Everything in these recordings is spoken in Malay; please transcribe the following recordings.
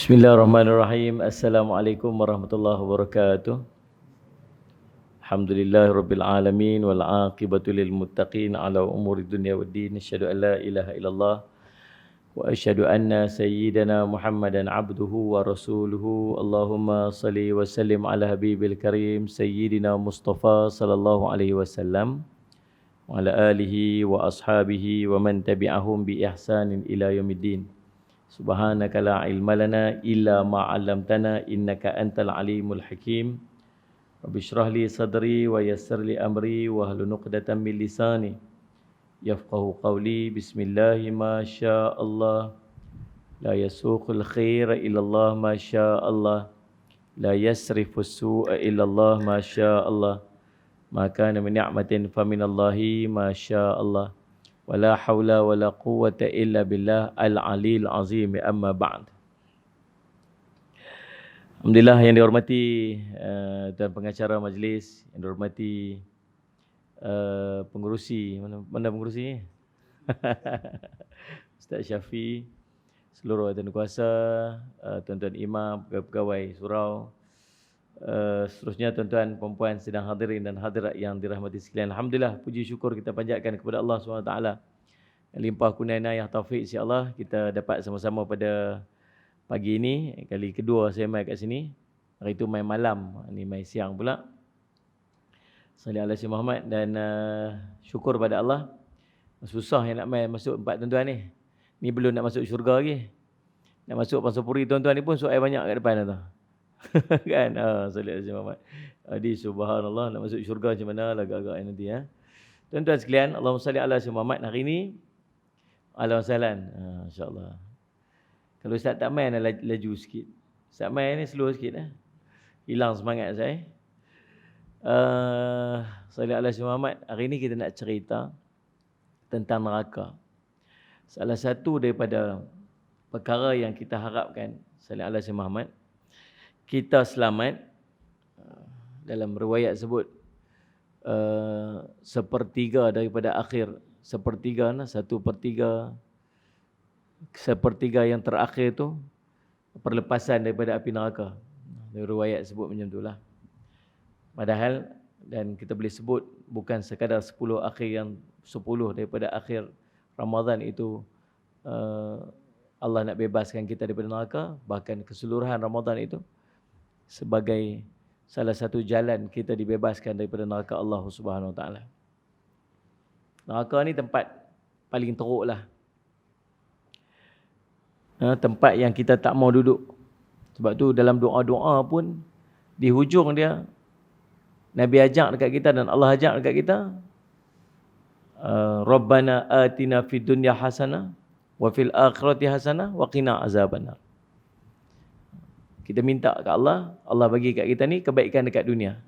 Bismillahirrahmanirrahim. Assalamualaikum warahmatullahi wabarakatuh. Alhamdulillahirabbil alamin wal aqibatu lil muttaqin ala umuri dunya waddin. Asyhadu an la ilaha illallah wa asyhadu anna sayyidana Muhammadan abduhu wa rasuluhu. Allahumma salli wa sallim ala habibil karim sayyidina Mustafa sallallahu alaihi wasallam wa ala alihi wa ashabihi wa man tabi'ahum bi ihsanin ila yaumiddin. Subhanaka la ilma lana illa ma 'allamtana innaka antal alimul hakim. Rabbi shrah li sadri wa yassir li amri wa hlul 'uqdatam min lisani yafqahu qawli. Bismillah ma syaa Allah la yasuqul khaira illa Allah ma syaa Allah la yasrifus su'a illa Allah ma syaa Allah ma kana min ni'matin fa min Allahi ma syaa Allah. Wala haula wala quwwata illa billah al-aliyil azim. Amma ba'd. Alhamdulillah yang dihormati tuan pengacara majlis, yang dihormati pengerusi, mana pengerusi? Ustaz Syafi, seluruh tuan kuasa, tuan-tuan imam, pegawai surau, seterusnya tuan-tuan perempuan sedang hadirin dan hadirat yang dirahmati sekalian. Alhamdulillah, puji syukur kita panjatkan kepada Allah SWT. Limpah kurnia inayah taufik insya-Allah kita dapat sama-sama pada pagi ini. Kali kedua saya mai kat sini. Hari itu mai malam, ni mai siang pula. Salli ala Sayyidina Muhammad dan syukur pada Allah. Susah yang nak mai masuk empat tuan-tuan ni. Ni belum nak masuk syurga lagi. Nak masuk Pansapuri tuan-tuan ni pun soal banyak kat depan dah. Kan? Salli ala Sayyidina Muhammad. Adi subhanallah, nak masuk syurga macam mana agak-agak nanti ya. Tuan-tuan sekalian, Allahumma salli ala Sayyidina Muhammad. Hari ini Ahlan wa sahlan. Insya-Allah. Kalau Ustaz tak main laju sikit. Ustaz main ni slow sikit Hilang semangat saya. Salli ala Sayyidina Muhammad. Hari ini kita nak cerita tentang neraka. Salah satu daripada perkara yang kita harapkan, salli ala Sayyidina Muhammad, kita selamat. Dalam riwayat sebut sepertiga daripada akhir, sepertiga, sepertiga yang terakhir tu perlepasan daripada api neraka. Riwayat sebut macam itulah. Padahal dan kita boleh sebut bukan sekadar 10 akhir, yang 10 daripada akhir Ramadan itu Allah nak bebaskan kita daripada neraka, bahkan keseluruhan Ramadan itu sebagai salah satu jalan kita dibebaskan daripada neraka Allah Subhanahu Wa Taala. Neraka ni tempat paling teruk lah. Tempat yang kita tak mau duduk. Sebab tu dalam doa-doa pun di hujung dia Nabi ajak dekat kita dan Allah ajak dekat kita. Rabbana atina fid dunya hasanah wa fil akhirati hasanah wa qina azabannar. Kita minta kat Allah, Allah bagi kat kita ni kebaikan dekat dunia.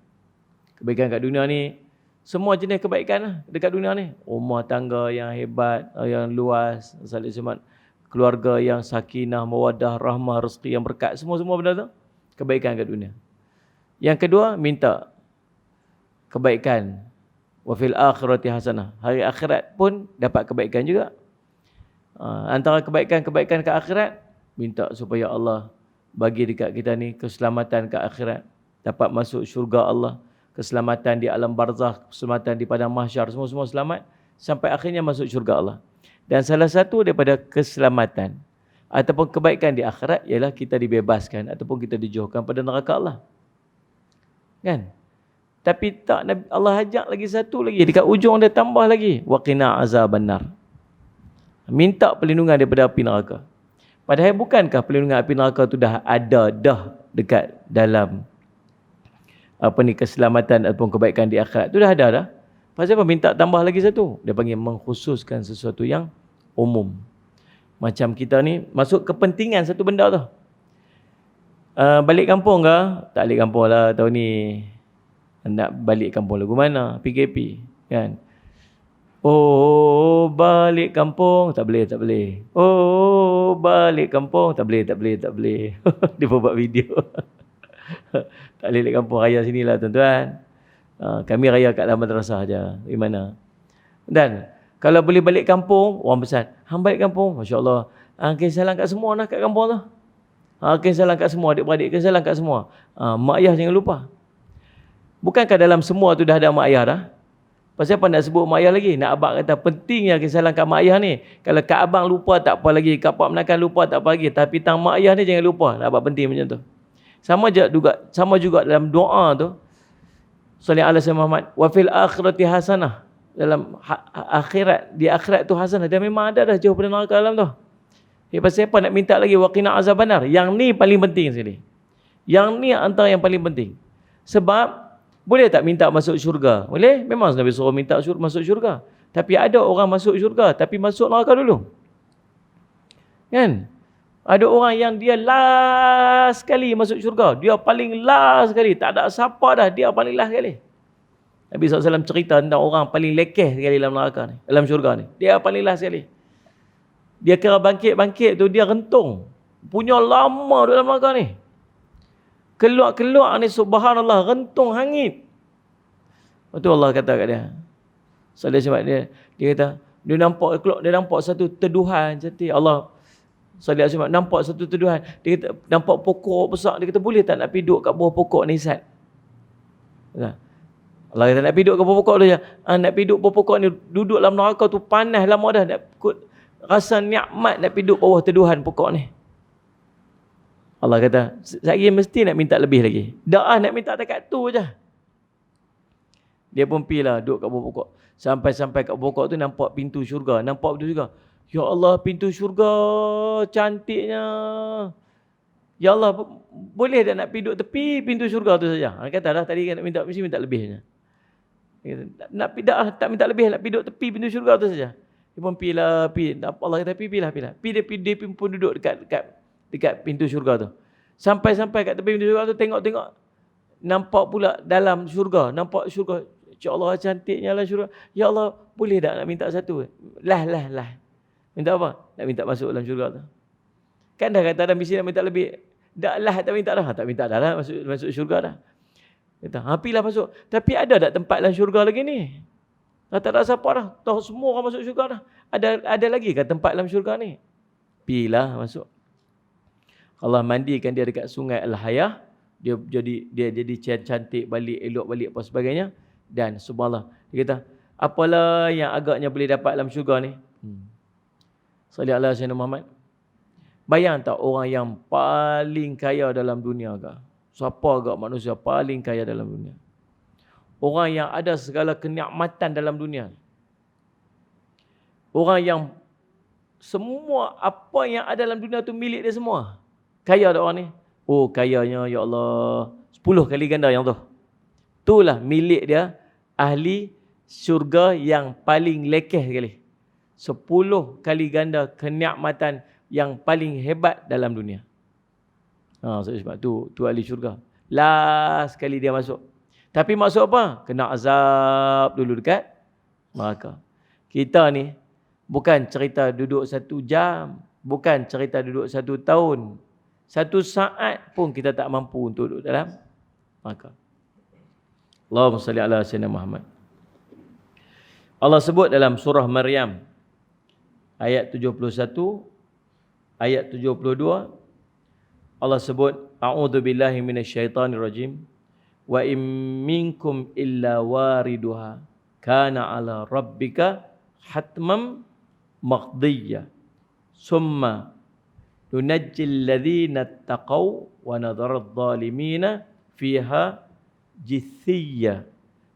Kebaikan kat dunia ni, semua jenis kebaikan lah dekat dunia ni. Rumah tangga yang hebat, yang luas, keluarga yang sakinah, mawaddah, rahmah, rezeki yang berkat, semua-semua benda tu kebaikan kat dunia. Yang kedua, minta kebaikan. Wa fil akhirati hasanah. Hari akhirat pun dapat kebaikan juga. Antara kebaikan-kebaikan ke akhirat, minta supaya Allah bagi dekat kita ni keselamatan ke akhirat, dapat masuk syurga Allah, keselamatan di alam barzakh, keselamatan di padang mahsyar, semua-semua selamat sampai akhirnya masuk syurga Allah. Dan salah satu daripada keselamatan ataupun kebaikan di akhirat ialah kita dibebaskan ataupun kita dijauhkan pada neraka Allah. Kan? Tapi tak, Allah ajak lagi satu lagi, dekat ujung dia tambah lagi, waqina azabannar. Minta perlindungan daripada api neraka. Padahal bukankah perlindungan api neraka tu dah ada dekat dalam keselamatan ataupun kebaikan di akhirat tu dah ada dah. Pasal apa minta tambah lagi satu? Dia panggil mengkhususkan sesuatu yang umum. Macam kita ni masuk kepentingan satu benda tu. Balik kampung ke? Tak balik kampung lah tahun ni. Nak balik kampung lagu mana? PKP kan? Oh, balik kampung, tak boleh. Oh, balik kampung, tak boleh. Dia buat video. Tak boleh balik kampung, raya sinilah tuan-tuan. Kami raya kat dalam madrasah aja. Di mana? Dan kalau boleh balik kampung, orang pesan, hang balik kampung, masya-Allah. Kisah salam kat semua lah kat kampung tu. Kesalahan kat semua, adik-beradik kesalahan kat semua. Mak ayah jangan lupa. Bukankah dalam semua tu dah ada mak ayah dah? Pasal apa nak sebut mak ayah lagi? Nak abang kata pentingnya kesalahan kat mak ayah ni. Kalau kat abang lupa tak apa lagi, kat pak menakan lupa tak apa lagi. Tapi tang mak ayah ni jangan lupa. Abang penting macam tu. Sama juga dalam doa tu. Salli ala sayyidina Muhammad. Wa fil akhirati hasanah. Dalam akhirat, di akhirat tu hasanah. Dia memang ada dah jauh pada neraka alam tu. Pasal apa nak minta lagi? Wa qina azabannar. Yang ni paling penting sekali. Yang ni antara yang paling penting. Sebab boleh tak minta masuk syurga? Boleh? Memang Nabi suruh minta masuk syurga. Tapi ada orang masuk syurga tapi masuk neraka dulu. Kan? Ada orang yang dia last sekali masuk syurga. Dia paling last sekali. Tak ada siapa dah. Dia paling last sekali. Nabi SAW cerita tentang orang paling lekeh sekali dalam neraka ni. Dalam syurga ni. Dia paling last sekali. Dia kira bangkit-bangkit tu dia rentung. Punya lama dalam neraka ni. Keluar-keluar ni subhanallah rentung hangit. Lepas tu Allah kata kat dia. Sebab dia kata dia nampak satu teduhan cantik. Allah sebab nampak satu teduhan. Dia kata nampak pokok besar. Dia kata boleh tak nak pergi duduk kat bawah pokok ni Sat? Allah kata nak pergi duduk kat bawah pokok tu je. Nak pergi duduk bawah pokok ni, duduk dalam neraka tu panas lama dah. Rasa nikmat nak pergi duduk bawah teduhan pokok ni. Allah kata, saya mesti nak minta lebih lagi. Dah nak minta dekat tu je. Dia pun pergilah duduk kat bawah pokok. Sampai kat bawah pokok tu nampak pintu syurga. Nampak pintu syurga. Ya Allah, pintu syurga cantiknya. Ya Allah, boleh tak nak pergi duduk tepi pintu syurga tu saja? Dia kata dah tadi nak minta, mesti minta lebihnya. Dia kata, tak minta lebih, nak pergi duduk tepi pintu syurga tu saja. Dia pun pergilah. Allah kata, pergilah. Dia pun duduk dekat pintu syurga tu. Sampai kat tepi pintu syurga tu, tengok. Nampak pula dalam syurga. Nampak syurga. Ya Allah, cantiknya lah syurga. Ya Allah, boleh tak nak minta satu? Lah. Minta apa? Nak minta masuk dalam syurga tu. Kan dah kata dah mesti nak minta lebih. Tak minta dah. Tak minta dah lah masuk syurga dah. Kata, pergilah masuk. Tapi ada tak tempat dalam syurga lagi ni? Tak ada siapa dah. Tahu semua orang masuk syurga dah. Ada lagi ke tempat dalam syurga ni? Pergilah masuk. Allah mandikan dia dekat sungai Al-Hayah. Dia jadi cantik balik, elok balik apa sebagainya. Dan subhanallah, dia kata, apalah yang agaknya boleh dapat dalam syurga ni? Salli ala sayyidina Muhammad. Bayang tak orang yang paling kaya dalam dunia ke? Siapa agak manusia paling kaya dalam dunia? Orang yang ada segala kenikmatan dalam dunia. Orang yang semua apa yang ada dalam dunia tu milik dia semua. Kaya tak orang ni? Oh, kayanya ya Allah 10 kali ganda yang tu. Itulah milik dia, ahli syurga yang paling lekeh sekali. 10 kali ganda kenikmatan yang paling hebat dalam dunia. Sebab tu ahli syurga. Last kali dia masuk. Tapi masuk apa? Kena azab dulu dekat neraka. Kita ni bukan cerita duduk 1 jam, bukan cerita duduk 1 tahun. 1 saat pun kita tak mampu untuk duduk dalam neraka. Allahumma salli ala sayyidina Muhammad. Allah sebut dalam surah Maryam ayat 71, ayat 72, Allah sebut, a'udzubillahi minasyaitonirrajim, wa in minkum illa wariduha kana ala rabbika hatmam maqdiyya summa nunajjil ladzina taqaw wa nadharu adh-dhalimina fiha jithiyya.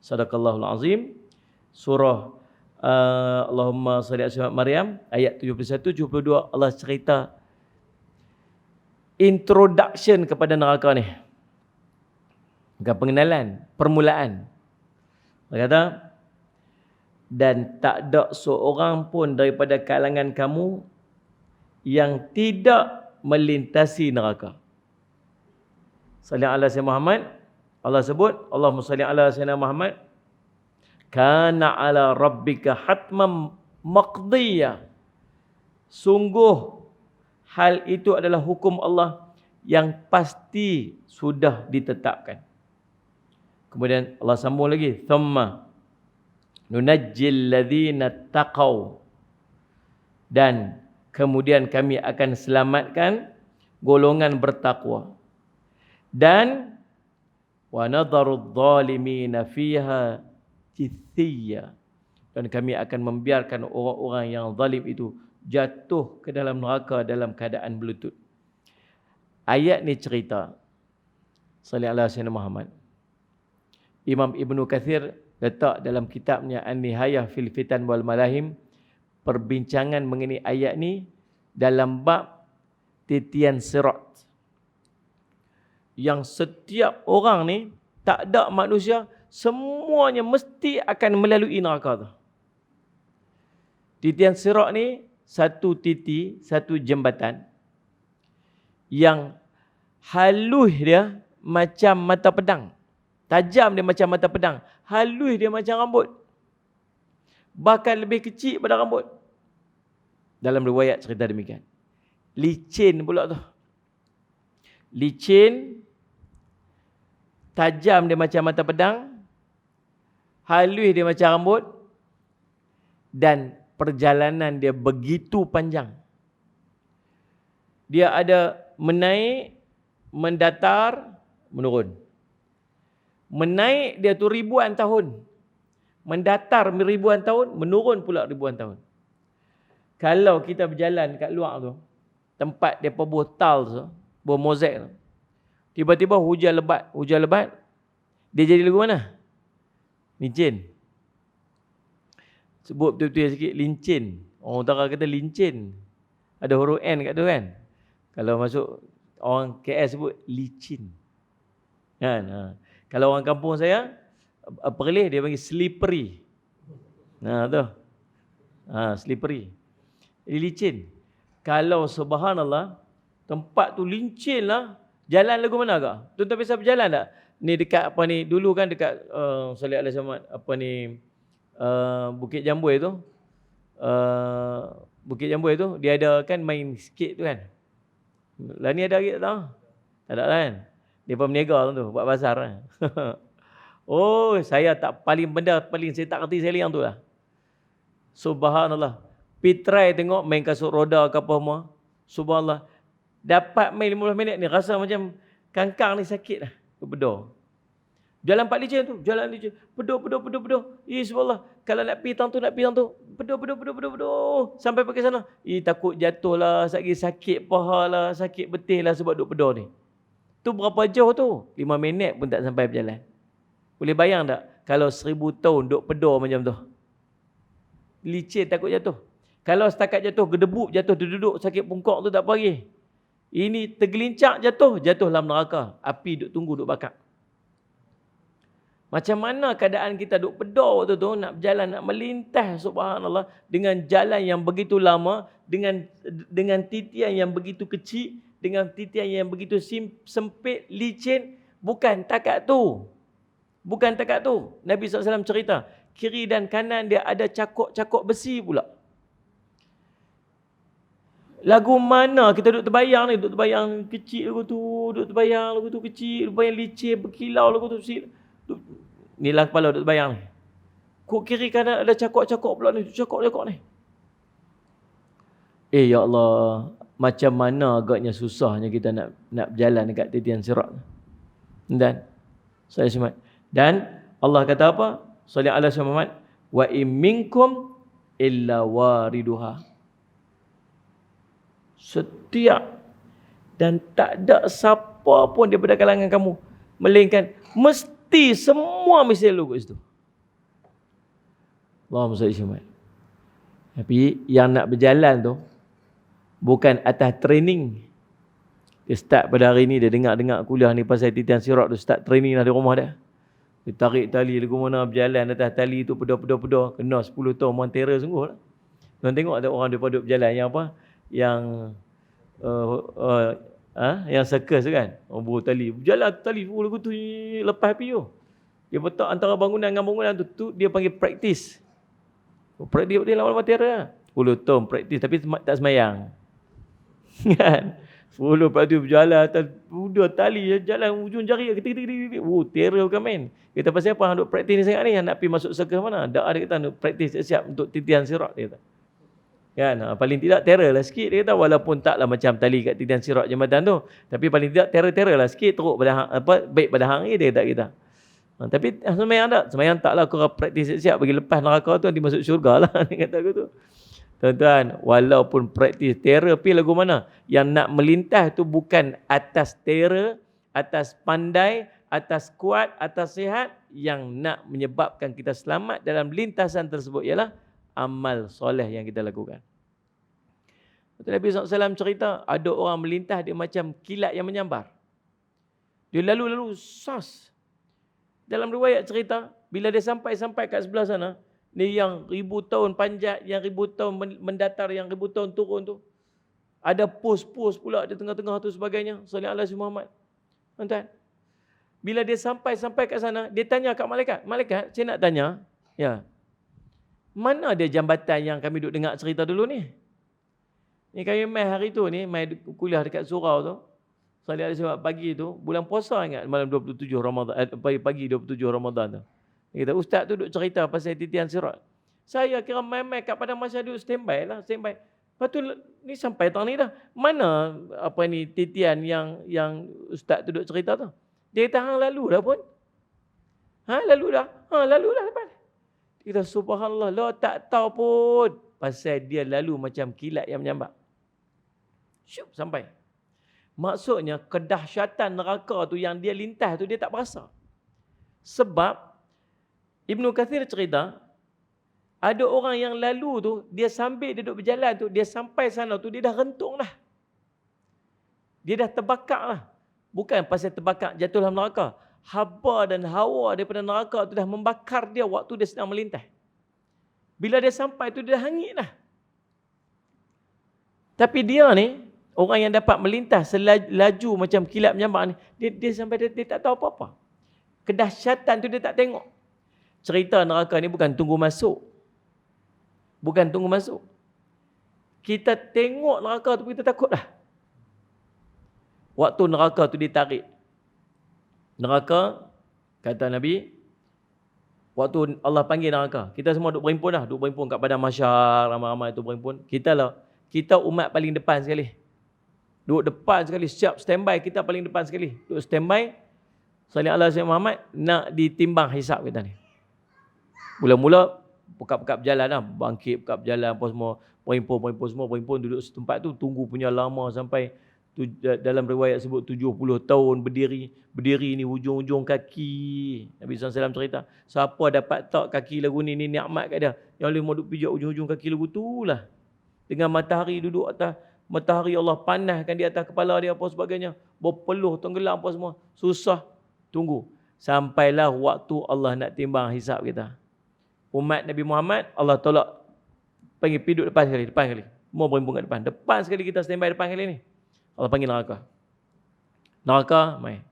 Sadaqallahul azim. Surah Allahumma salli ala Maryam ayat 71 72, Allah cerita introduction kepada neraka ni. Bukan pengenalan, permulaan. Allah kata, dan tak ada seorang pun daripada kalangan kamu yang tidak melintasi neraka. Salli ala sayyidina Muhammad. Allah sebut, Allahumma salli ala sayyidina Muhammad. Kana ala rabbika hatman maqdiyya. Sungguh hal itu adalah hukum Allah yang pasti sudah ditetapkan. Kemudian Allah sambung lagi, thumma nunajjil ladzina taqaw, dan kemudian kami akan selamatkan golongan bertakwa. Dan wa nadharu adh-dhalimina fiha jithiya, dan kami akan membiarkan orang-orang yang zalim itu jatuh ke dalam neraka dalam keadaan berlutut. Ayat ni cerita sallallahu alaihi wasallam Muhammad. Imam Ibnu Katsir letak dalam kitabnya An-Nihayah fil Fitan wal Malahim perbincangan mengenai ayat ni dalam bab titian sirat. Yang setiap orang ni, tak ada manusia, semuanya mesti akan melalui neraka tu. Titian sirat ni satu titi, satu jembatan yang halus dia macam mata pedang. Tajam dia macam mata pedang. Halus dia macam rambut. Bahkan lebih kecil pada rambut. Dalam riwayat cerita demikian. Licin pula tu. Licin. Tajam dia macam mata pedang. Halus dia macam rambut. Dan perjalanan dia begitu panjang. Dia ada menaik, mendatar, menurun. Menaik dia tu ribuan tahun. Mendatar ribuan tahun, menurun pula ribuan tahun. Kalau kita berjalan kat luar tu, tempat dia buah tal tu, buah mozaik tu, tiba-tiba hujan lebat, dia jadi lagu mana? Licin. Sebut betul-betul sikit, lincin. Orang utara kata lincin. Ada huruf N kat tu kan. Kalau masuk orang KL sebut licin. Kan? Kalau orang kampung saya, Perlis dia panggil slippery. Tu. Slippery. Dia licin. Kalau subhanallah, tempat tu lincin lah. Jalan lagu mana kak? Tuan-tuan biasa berjalan tak? Ni dekat apa ni, dulu kan dekat Salih Alaihi Wasallam, apa ni, Bukit Jambui tu. Bukit Jambui tu, dia ada kan main skate tu kan. Lah ni ada lagi tak tahu? Tak ada kan? Dia berniaga tu, buat bazar kan. Oh, saya tak paling saya tak kerti sailing tu lah. Subhanallah. Pitrai tengok main kasut roda ke apa semua. Subhanallah. Dapat main 15 minit ni rasa macam kangkang ni sakit dah. Bedor. Jalan 4 licin tu, jalan licin. Bedor. Subhanallah. Kalau nak pergi tang tu, Bedor. Sampai pergi sana. Takut jatuh lah, sakit paha lah, sakit betih lah sebab duk bedor ni. Tu berapa jauh tu? 5 minit pun tak sampai berjalan. Boleh bayang tak? Kalau 1000 tahun duk pedor macam tu. Licin takut jatuh. Kalau setakat jatuh, gedebuk, jatuh duduk, sakit pungkok tu tak apa lagi. Ini tergelincak jatuh dalam neraka. Api duk tunggu, duk bakar. Macam mana keadaan kita duk pedor waktu tu, nak berjalan, nak melintas, subhanallah, dengan jalan yang begitu lama, dengan titian yang begitu kecil, dengan titian yang begitu sempit, licin. Bukan takat tu. Nabi SAW cerita, kiri dan kanan dia ada cakok-cakok besi pula. Lagu mana kita duk terbayang ni, duk terbayang kecil lagu tu, duk terbayang lagu tu kecil, duk terbayang licin, berkilau lagu tu kecil. Ni lah kepala duk terbayang ni. Kok kiri kanan ada cakok-cakok pula ni, cakok-cakok ni. Ya Allah, macam mana agaknya susahnya kita nak berjalan dekat titian sirat. Dan saya semat. Dan Allah kata apa? Sallallahu alaihi wasallam, wa in minkum illa wariduha. Setiap dan tak ada siapa pun daripada kalangan kamu melainkan mesti semua mesti lalu kat situ. Allahumma salli alaihi wasallam. Tapi yang nak berjalan tu bukan atas training. Dia start pada hari ni, dia dengar kuliah ni pasal titian sirat tu, start training lah di rumah dia. Dia tarik tali lagu mana berjalan atas tali tu pedor. Kena 10 tahun memang terror sungguh lah. Tuan tengok ada orang daripada berjalan yang apa? Yang yang circus kan. Orang buruh tali. Berjalan tali lagu tu lepas api tu. Dia letak antara bangunan dengan bangunan tu dia panggil praktis. Praktis dia lama-lama terror lah. 10 tahun praktis tapi tak semayang. Kan? 10 lepas tu berjalan atas udah tali jalan ujung jari ketik. Terror bukan main. Kita pasal apa nak praktis ni sangat ni, nak pergi masuk circus mana? Dak ada kita nak praktis siap untuk titian sirat dia kata. Kan? Paling tidak terror lah sikit dia kata, walaupun taklah macam tali kat titian sirat jambatan tu, tapi paling tidak terror lah sikit, teruk pada baik pada hang dia kata kita. Tapi semayang taklah, kau praktis siap-siap bagi lepas neraka tu nanti masuk syurga lah dia kata aku tu. Tuan-tuan, walaupun praktis terapi lagu mana, yang nak melintas tu bukan atas terror, atas pandai, atas kuat, atas sihat. Yang nak menyebabkan kita selamat dalam lintasan tersebut ialah amal soleh yang kita lakukan. Nabi SAW cerita, ada orang melintas dia macam kilat yang menyambar. Dia lalu sas. Dalam riwayat cerita, bila dia sampai kat sebelah sana, ni yang 1000 tahun panjat, yang 1000 tahun mendatar, yang 1000 tahun turun tu, ada pos-pos pula di tengah-tengah tu sebagainya. Sallallahu alaihi Muhammad. Tuan-tuan, bila dia sampai kat sana, dia tanya kat malaikat, saya nak tanya, ya, mana dia jambatan yang kami duk dengar cerita dulu ni? Ni kami mai hari tu ni, mai kuliah dekat surau tu. Sallallahu alaihi wasallam pagi tu, bulan puasa ingat, malam 27 Ramadan, pagi 27 Ramadan tu. Dia kata, ustaz tu duk cerita pasal titian sirat. Saya kira mai kat padang mahsyar duk standby. Lepas tu ni sampai tahun ni dah. Mana titian yang ustaz tu duk cerita tu? Dia kata, hang lalu dah pun. Lalu dah. Lalu dah lepas. Dia kata, subhanallah, lo tak tahu pun. Pasal dia lalu macam kilat yang menyambar. Syup, sampai. Maksudnya, kedahsyatan neraka tu yang dia lintas tu, dia tak berasa. Sebab, Ibnu Kathir cerita, ada orang yang lalu tu, dia sambil dia duduk berjalan tu, dia sampai sana tu, dia dah rentung dah. Dia dah terbakar lah. Bukan pasal terbakar jatuh dalam neraka. Haba dan hawa daripada neraka tu dah membakar dia waktu dia sedang melintas. Bila dia sampai tu, dia dah hangit dah. Tapi dia ni, orang yang dapat melintas selaju macam kilat menyambar ni, dia sampai dia tak tahu apa-apa. Kedahsyatan tu dia tak tengok. Cerita neraka ni bukan tunggu masuk. Bukan tunggu masuk. Kita tengok neraka tu, kita takut dah. Waktu neraka tu ditarik. Neraka, kata Nabi, waktu Allah panggil neraka, kita semua duk berhimpun dah. Duk berhimpun kat padang mahsyar, ramai-ramai tu berhimpun. Kita umat paling depan sekali. Duduk depan sekali, siap standby, kita paling depan sekali. Duduk standby, sallallahu alaihi wasallam Muhammad, nak ditimbang hisap kita ni. Mula-mula, pekap-pekap berjalan lah. Bangkit, pekap berjalan, apa semua. Berhimpun semua, berhimpun duduk setempat tu. Tunggu punya lama sampai, dalam riwayat sebut 70 tahun berdiri ni hujung-hujung kaki. Nabi SAW cerita, siapa dapat tak kaki lagu ni nikmat kat dia. Yang boleh mau duduk pijak hujung-hujung kaki lagu tu lah. Dengan matahari duduk atas, matahari Allah panaskan di atas kepala dia apa sebagainya. Berpeluh, tenggelam apa semua. Susah. Tunggu. Sampailah waktu Allah nak timbang hisap kita. Umat Nabi Muhammad, Allah tolak. Panggil pergi duduk depan sekali. Mau berhimpun kat depan. Depan sekali kita standby depan kali ni. Allah panggil neraka. Neraka, mai.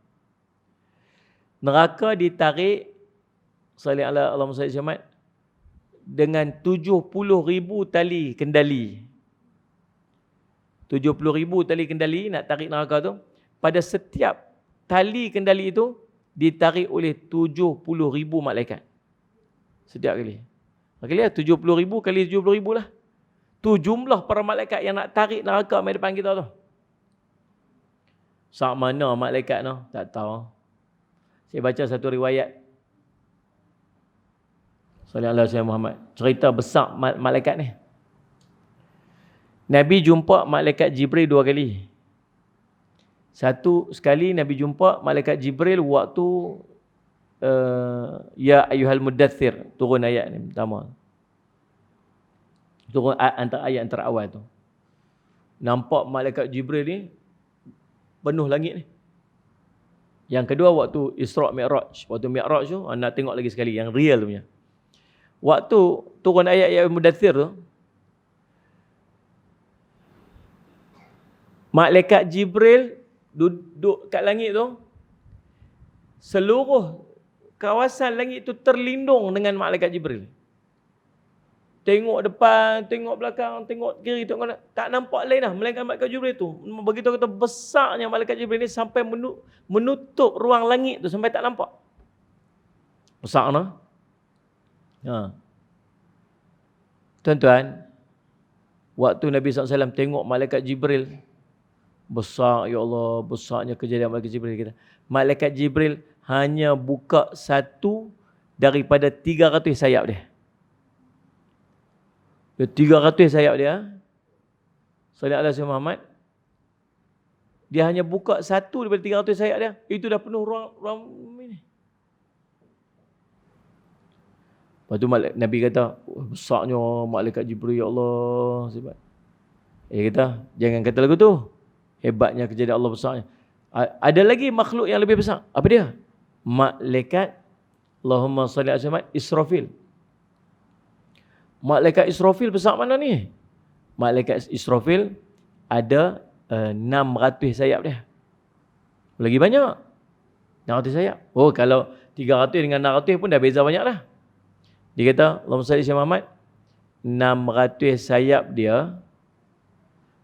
Neraka ditarik, Allahumma salli alaihi wasallam, dengan 70,000 tali kendali. 70,000 tali kendali nak tarik neraka tu. Pada setiap tali kendali itu ditarik oleh 70,000 malaikat. Setiap kali. Kali 70,000 kali 70,000 lah. Tu jumlah para malaikat yang nak tarik neraka mai depan kita tu. Sak mana malaikat tu? Tak tahu. Saya baca satu riwayat. Sallallahu alaihi wasallam Muhammad. Cerita besar malaikat ni. Nabi jumpa malaikat Jibril 2 kali. Satu sekali Nabi jumpa malaikat Jibril waktu ya ayyuhal muddathir, turun ayat ni pertama. Turun ayat antara awal tu. Nampak malaikat Jibril ni penuh langit ni. Yang kedua waktu Isra' Mi'raj. Waktu Mi'raj tu nak tengok lagi sekali yang real punya. Waktu turun ayat-ayat Mudaththir tu, malaikat Jibril duduk kat langit tu, seluruh kawasan langit tu terlindung dengan malaikat Jibril. Tengok depan, tengok belakang, tengok kiri, tengok kanan, tak nampak lain lah melainkan malaikat Jibril tu. Begitu kata besarnya malaikat Jibril ni sampai menutup ruang langit tu sampai tak nampak. Besar nah. Ha. Tuan-tuan, Waktu Nabi SAW tengok malaikat Jibril, besar, ya Allah, besarnya kejadian malaikat Jibril kita. Malaikat Jibril hanya buka satu daripada 300 sayap dia. 300 sayap dia. Sallallahu alaihi Muhammad. Dia hanya buka satu daripada 300 sayap dia. Itu dah penuh ruang ini. Lepas tu Nabi kata, besarnya malaikat Jibril, ya Allah. Sebab. Dia kata, jangan kata lagu tu. Hebatnya kejadian Allah besarnya. Ada lagi makhluk yang lebih besar. Apa dia? Malaikat, Allahumma salli alaihi wasallam, Israfil. Malaikat Israfil besar mana ni? Malaikat Israfil ada 600 sayap dia. Lagi banyak. 600 sayap. Oh, kalau 300 dengan 600 pun dah beza banyak lah. Dia kata, Allahumma salli alaihi Muhammad, 600 sayap dia,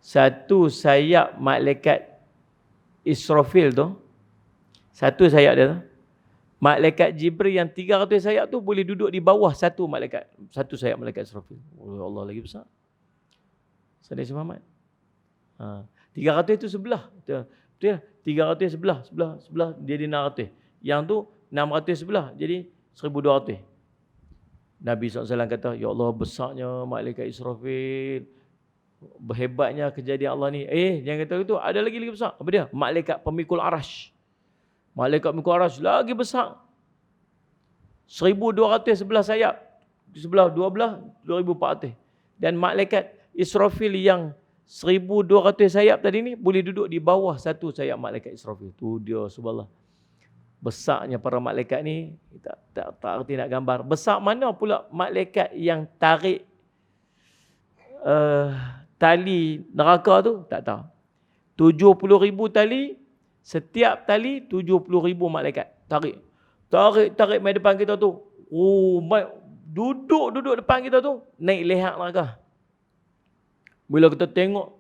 satu sayap malaikat Israfil tu, satu sayap dia tu, malaikat Jibril yang 300 sayap tu boleh duduk di bawah satu sayap malaikat Israfil. Oh Allah, lagi besar. Sallallahu alaihi Muhammad. 300 itu sebelah. Betul ya? 300 sebelah jadi 600. Yang tu 600 sebelah jadi 1200. Nabi SAW kata, ya Allah, besarnya malaikat Israfil. Berhebatnya kejadian Allah ni. Jangan kata itu, ada lagi besar. Apa dia? Malaikat pemikul arash. Malaikat pemikul arash lagi besar. 1200 sebelah sayap. Sebelah 2400. Dan malaikat Israfil yang 1200 sayap tadi ni boleh duduk di bawah satu sayap malaikat Israfil. Tu dia, subhanallah. Besarnya para malaikat ni, tak arti nak gambar. Besar mana pula malaikat yang tarik tali neraka tu? Tak tahu. 70,000 tali, setiap tali 70,000 malaikat. Tarik mai depan kita tu. Oh, duduk depan kita tu, naik leher neraka. Bila kita tengok,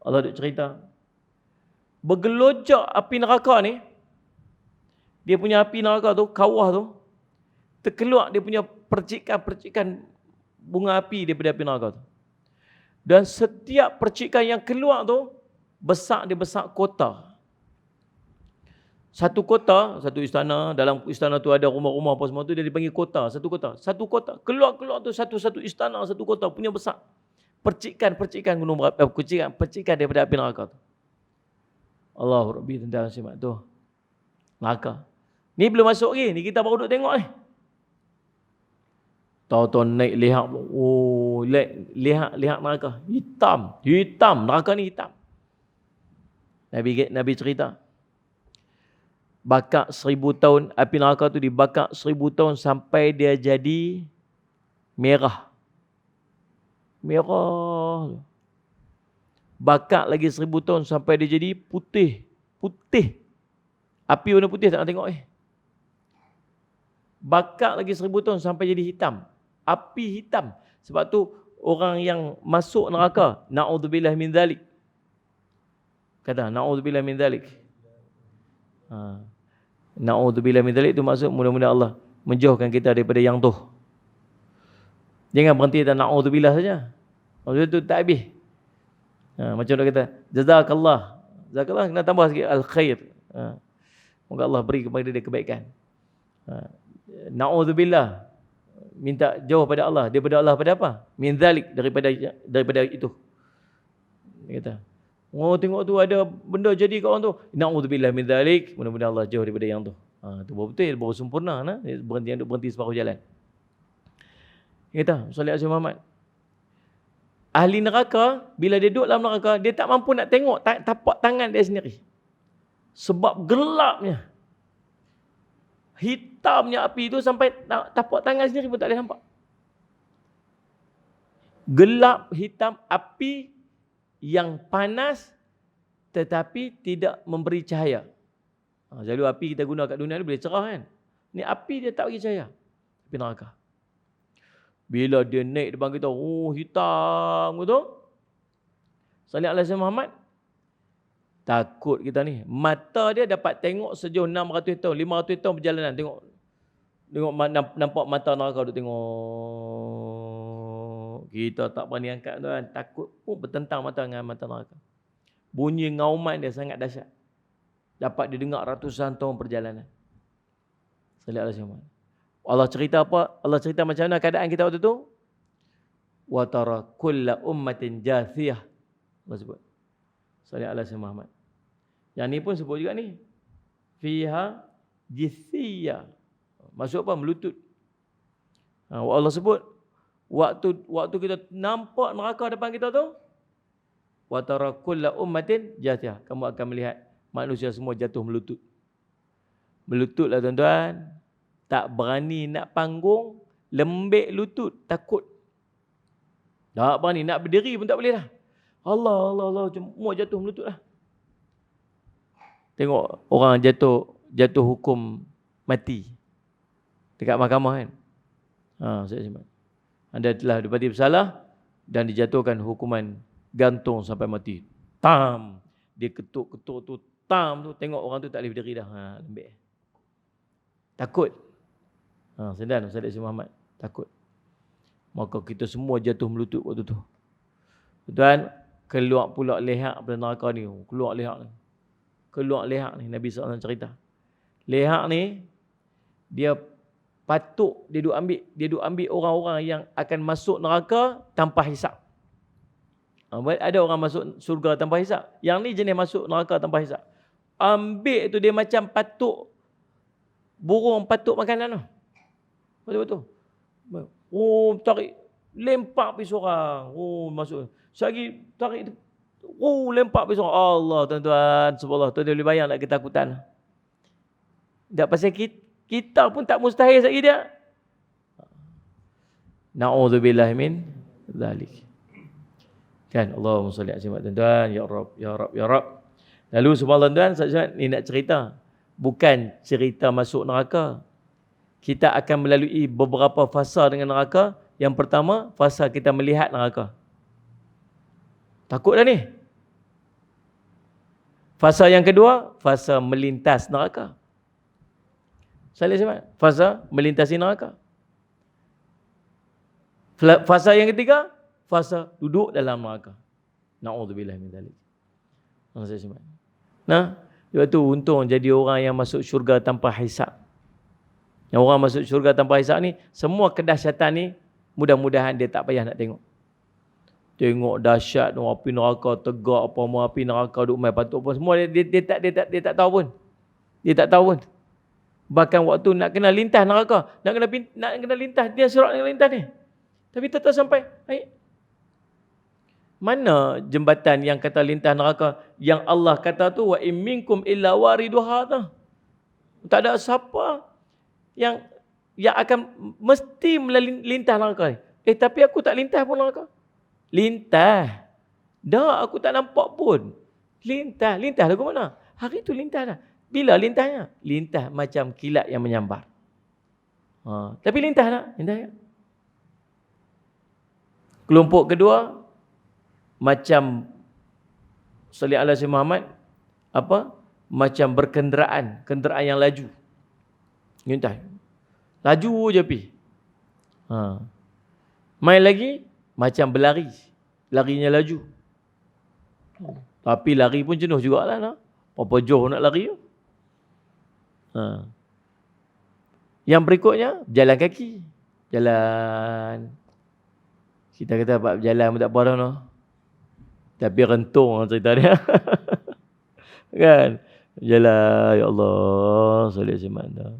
Allah duk cerita, bergelojak api neraka ni, dia punya api neraka tu, kawah tu, terkeluar dia punya percikan-percikan bunga api daripada api neraka tu. Dan setiap percikan yang keluar tu, dia besar kota. Satu kota, satu istana, dalam istana tu ada rumah-rumah apa semua tu, dia dipanggil kota, satu kota. Satu kota, keluar tu satu istana, satu kota punya besar. Percikan gunung percikan daripada api neraka tu. Allahu Rabbi, tentang simak tu. Neraka. Ni belum masuk lagi, ni kita baru duduk tengok ni. Tahu-tahu naik lihat, lihat neraka. Hitam, neraka ni hitam. Nabi cerita, bakar 1000 tahun, api neraka tu dibakar 1000 tahun sampai dia jadi merah. Bakar lagi 1000 tahun sampai dia jadi putih. Api warna putih tak nak tengok Bakar lagi 1000 tahun sampai jadi hitam. Api hitam. Sebab tu orang yang masuk neraka, na'udzubillah min dzalik. Kata na'udzubillah min dzalik. Na'udzubillah min dzalik tu maksud mudah-mudahan Allah menjauhkan kita daripada yang tu. Jangan berhenti dan na'udzubillah saja. Maksud tu tak habis. Macam dia kata, jazakallah. Jazakallah kena tambah sikit al-khair. Moga Allah beri kepada dia kebaikan. Na'udzubillah. Minta jauh pada Allah. Daripada Allah pada apa? Min dzalik, daripada itu. Dia kata, tengok tu ada benda jadi kat orang tu. Na'udzubillah min dzalik. Mudah-mudahan Allah jauh daripada yang tu. Tu betul, baru sempurna. Berhenti separuh jalan. Dia kata, sallallahu alaihi Muhammad, ahli neraka, bila dia duduk dalam neraka, dia tak mampu nak tengok tapak tangan dia sendiri. Sebab gelapnya. Hitamnya api itu sampai tapak tangan sendiri pun tak boleh nampak. Gelap, hitam, api yang panas tetapi tidak memberi cahaya. Selalu api kita guna kat dunia ni boleh cerah kan. Ni api dia tak bagi cahaya. Api neraka. Bila dia naik depan kita, hitam gitu. Sallallahu alaihi Muhammad, takut kita ni. Mata dia dapat tengok sejauh 600 tahun, 500 tahun perjalanan. Tengok nampak mata neraka duk tengok Kita tak berani angkat tuan. Takut pun bertentang mata dengan mata neraka. Bunyi ngauman dia sangat dahsyat. Dapat didengar ratusan tahun perjalanan. Sallallahu alaihi wasallam. Allah cerita apa? Allah cerita macam mana keadaan kita waktu tu? Wa tara kulla ummatin jathiyah. Allah sebut. Sallallahu alaihi Muhammad. Yang ni pun sebut juga ni. Fiha jithiyah. Maksud apa? Melutut. Allah sebut waktu kita nampak neraka depan kita tu, wa tara kulla ummatin jathiyah. Kamu akan melihat manusia semua jatuh melutut. Melututlah tuan-tuan. Tak berani nak panggung, lembik lutut, takut. Tak berani nak berdiri pun tak boleh dah. Allah, semua jatuh melutut lah. Tengok orang jatuh hukum mati dekat mahkamah kan. Saya simpan. Anda telah dapati bersalah dan dijatuhkan hukuman gantung sampai mati. Tam. Dia ketuk-ketuk tu, tam tu, tengok orang tu tak boleh berdiri dah. Lembik. Takut. Sedang Ustaz Muhammad takut. Maka kita semua jatuh melutut waktu tu. Tuan, keluar pula lehak pada neraka ni. Keluar lehak ni. Nabi SAW cerita. Lehak ni, dia patuk, dia duk ambil orang-orang yang akan masuk neraka tanpa hisap. Ada orang masuk surga tanpa hisap. Yang ni jenis masuk neraka tanpa hisap. Ambil tu dia macam patuk burung patuk makanan tu. Betul-betul. Tarik. Lempak pergi seorang. Masuk. Sekali tarik. Lempak pergi seorang. Allah tuan-tuan. Subhanallah. Tuan boleh bayang tak ketakutan. Tak pasal kita pun tak mustahil sekali dia. Na'udzubillah min zalik. Kan. Allahumma salli ala tuan-tuan. Ya Rab. Ya Rab. Ya Rab. Lalu subhanallah tuan-tuan. Ni nak cerita. Bukan cerita masuk neraka. Kita akan melalui beberapa fasa dengan neraka. Yang pertama, fasa kita melihat neraka. Takut dah ni. Fasa yang kedua, fasa melintas neraka. Salih sebab, fasa melintasi neraka. Fasa yang ketiga, fasa duduk dalam neraka. Na'udzubillah min dzalik. Nah, sebab tu untung jadi orang yang masuk syurga tanpa hisab. Yang orang masuk syurga tanpa hisab ni, semua kedahsyatan ni, mudah-mudahan dia tak payah nak tengok. Tengok dahsyat, api neraka tegak, apa semua api neraka duk mai patuk apa semua, dia tak tahu pun. Dia tak tahu pun. Bahkan waktu nak kena lintas neraka, nak kena lintas, dia surat nak lintas ni. Tapi tetap sampai, mana jembatan yang kata lintas neraka yang Allah kata tu wa in minkum illa wariduha tu. Tak ada siapa yang akan mesti melintah neraka ni. Tapi aku tak lintas pun neraka. Lintas. Dah aku tak nampak pun. Lintas lagu mana? Hari tu lintas dah. Bila lintahnya? Lintas macam kilat yang menyambar. Tapi lintas tak? Lintas. Kelompok kedua macam Salih ala Sayyidina Muhammad, macam berkenderaan, kenderaan yang laju. Lintas. Laju je pergi. Main lagi macam berlari. Larinya laju. Tapi lari pun jenuh jugalah nah. Berapa jauh nak lari tu? Yang berikutnya jalan kaki. Jalan. Kita kata apa berjalan pun tak apa dah noh. Tapi rentung cerita dia. Kan? Jalan, ya Allah, salih semana.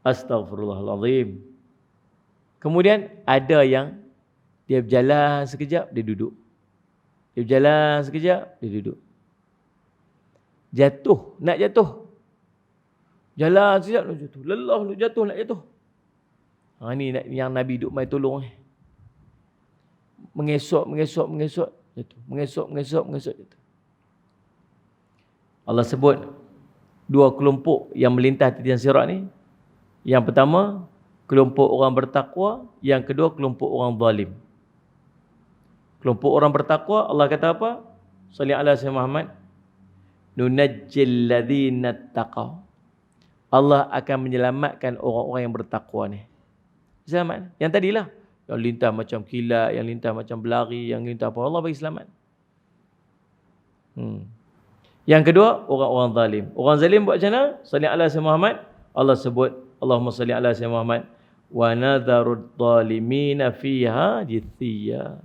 Astaghfirullahalazim. Kemudian ada yang dia berjalan sekejap, dia duduk. Dia berjalan sekejap, dia duduk. Nak jatuh. Jalan sekejap, nak jatuh. Lelah, nak jatuh. Ni yang Nabi duk mai tolong. Mengesok, jatuh. Mengesok, jatuh. Allah sebut dua kelompok yang melintas titian sirat ni. Yang pertama, kelompok orang bertakwa. Yang kedua, kelompok orang zalim. Kelompok orang bertakwa, Allah kata apa? Salli ala Sayyidina Muhammad. Nunajjil ladzina taqaw. Allah akan menyelamatkan orang-orang yang bertakwa ni. Selamat. Yang tadilah, Yang lintas macam kilat, yang lintas macam berlari, yang lintas apa. Allah bagi selamat. Yang kedua, orang-orang zalim. Orang zalim buat macam mana? Salli ala Sayyidina Muhammad. Allah sebut, Allahumma salli ala Sayyidina Muhammad. Wa nadharud zalimina fiha jithiya.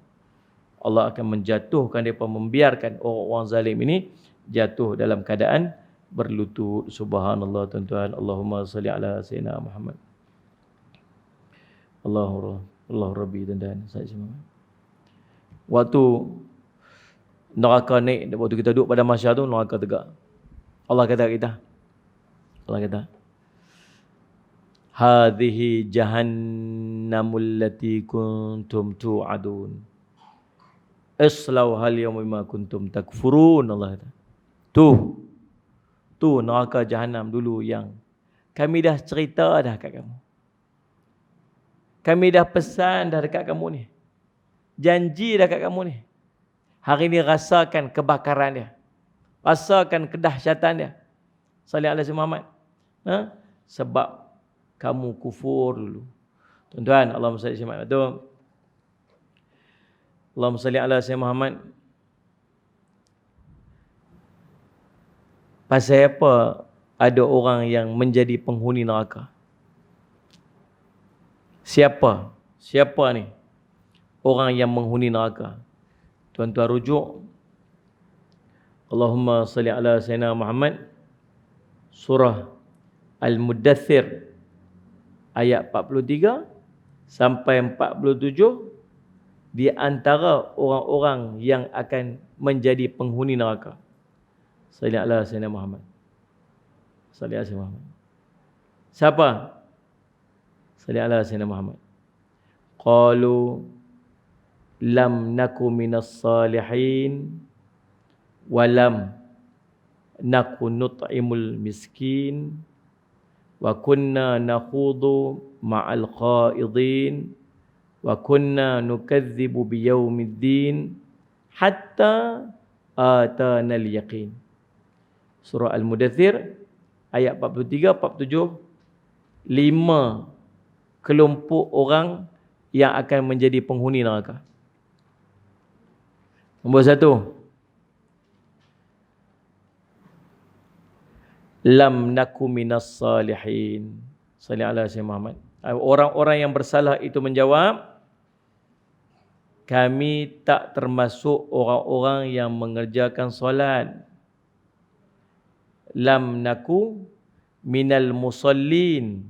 Allah akan menjatuhkan mereka, membiarkan orang-orang zalim ini jatuh dalam keadaan berlutut. Subhanallah tuan-tuan. Allahumma salli ala Sayyidina Muhammad. Allah Rabbi tuan-tuan. Waktu neraka naik, waktu kita duduk pada mahsyar tu, neraka tegak. Allah kata kita. Allah kata, hadhihi jahannamul lati kuntum tu'adun. Islauha al-yawma bima kuntum takfurun. Allah kata. Tu neraka jahannam dulu yang kami dah cerita dah kat kamu. Kami dah pesan dah dekat kamu ni. Janji dah kat kamu ni. Hari ini rasakan kebakaran dia. Rasakan kedahsyatan dia. Salli ala Sayyidina Muhammad. Sebab kamu kufur dulu. Tuan-tuan, Allahumma salli ala Sayyidina Muhammad. Allahumma salli ala Sayyidina Muhammad. Pasal apa ada orang yang menjadi penghuni neraka? Siapa? Siapa ni? Orang yang menghuni neraka. Tuan-tuan rujuk. Allahumma salli ala Sayyidina Muhammad. Surah Al-Muddathir. Ayat 43 sampai 47. Di antara orang-orang yang akan menjadi penghuni neraka. Salli ala Sayyidina Muhammad. Salli ala Sayyidina Muhammad. Siapa? Salli ala Sayyidina Muhammad. Qalu lam naku minas salihin walam naku nut'imul miskin wa kunna nakhudu ma'al qaidin wa kunna nukadzibu biyaumiddin hatta atana al-yaqin. Surah Al-Mudaththir ayat 43, 47. 5 kelompok orang yang akan menjadi penghuni neraka. Nombor 1, lam naku minas salihin. Salli ala Sayyidina Muhammad. Orang-orang yang bersalah itu menjawab, kami tak termasuk orang-orang yang mengerjakan solat. Lam naku minal musallin.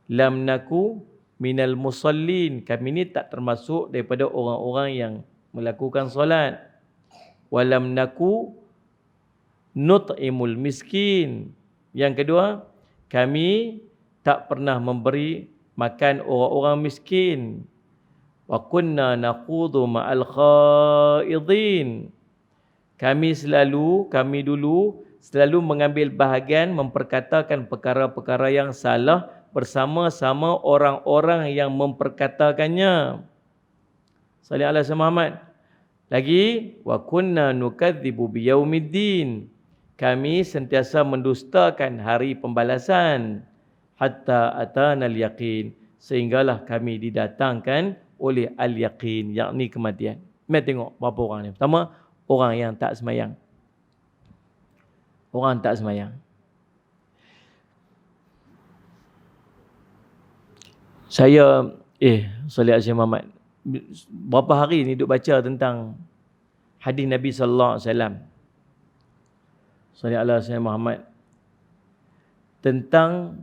Lam naku minal musallin. Kami ni tak termasuk daripada orang-orang yang melakukan solat. Walam naku nut'imul miskin. Yang kedua, kami tak pernah memberi makan orang-orang miskin. Wa kunna naqudu ma'al khaidin. Kami dulu selalu mengambil bahagian memperkatakan perkara-perkara yang salah bersama-sama orang-orang yang memperkatakannya. Salli ala Sayyidina Muhammad. Lagi, wa kunna nukadzibu biyaumiddin. Kami sentiasa mendustakan hari pembalasan. Hatta atana al-yaqin. Sehinggalah kami didatangkan oleh al-yaqin, yakni kematian. Mari tengok berapa orang ni. Pertama, orang yang tak semayang. Orang tak semayang. Saya, Salli ala Sayyidina Muhammad. Berapa hari ni duk baca tentang hadis Nabi sallallahu alaihi wasallam. Salli ala Sayyidina Muhammad. Tentang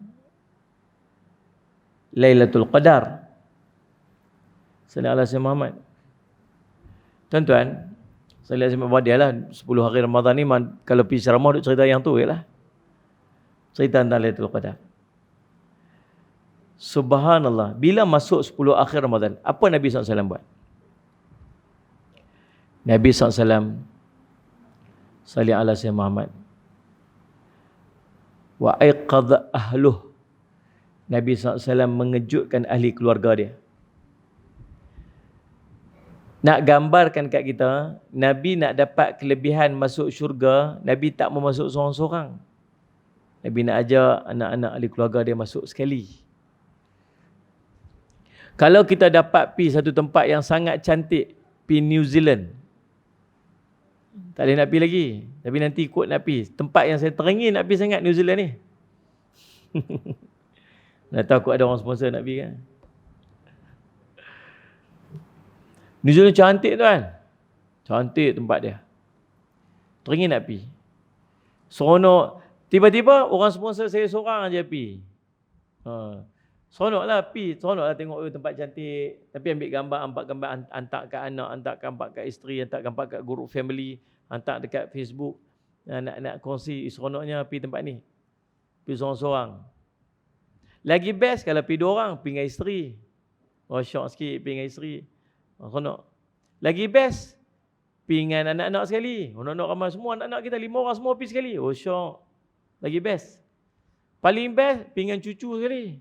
Lailatul Qadar. Salli ala Sayyidina Muhammad. Tuan-tuan, salli ala Sayyidina Muhammad, dia lah 10 hari Ramadan ni, kalau pergi ceramah duk cerita yang tu lah. Cerita tentang Lailatul Qadar. Subhanallah, bila masuk 10 akhir Ramadan, apa Nabi SAW buat? Nabi SAW, salli ala Sayyidina Muhammad, wa aiqadha ahluh. Nabi SAW mengejutkan ahli keluarga dia. Nak gambarkan kat kita, Nabi nak dapat kelebihan masuk syurga, Nabi tak mau masuk seorang-seorang. Nabi nak ajar anak-anak ahli keluarga dia masuk sekali. Kalau kita dapat pi satu tempat yang sangat cantik, pi New Zealand. Tak boleh nak pi lagi. Tapi nanti ikut nak pi. Tempat yang saya teringin nak pi sangat New Zealand ni. Nak tahu aku ada orang sponsor nak pi kan. New Zealand cantik tuan. Cantik tempat dia. Teringin nak pi. Seronok. Tiba-tiba orang sponsor saya seorang aja pi. Seronoklah pi. Seronoklah tengok tempat cantik. Tapi ambil gambar, hantar kat anak, hantar kat isteri, hantar kat group family, hantar dekat Facebook. Nak kongsi seronoknya pi tempat ni. Pi seorang-seorang. Lagi best kalau pi 2 orang, pi dengan isteri. Syok sikit pi dengan isteri. Seronok. Lagi best pi dengan anak-anak sekali. Anak-anak ramai semua, anak-anak kita 5 orang semua pi sekali. Syok. Lagi best. Paling best pi dengan cucu sekali.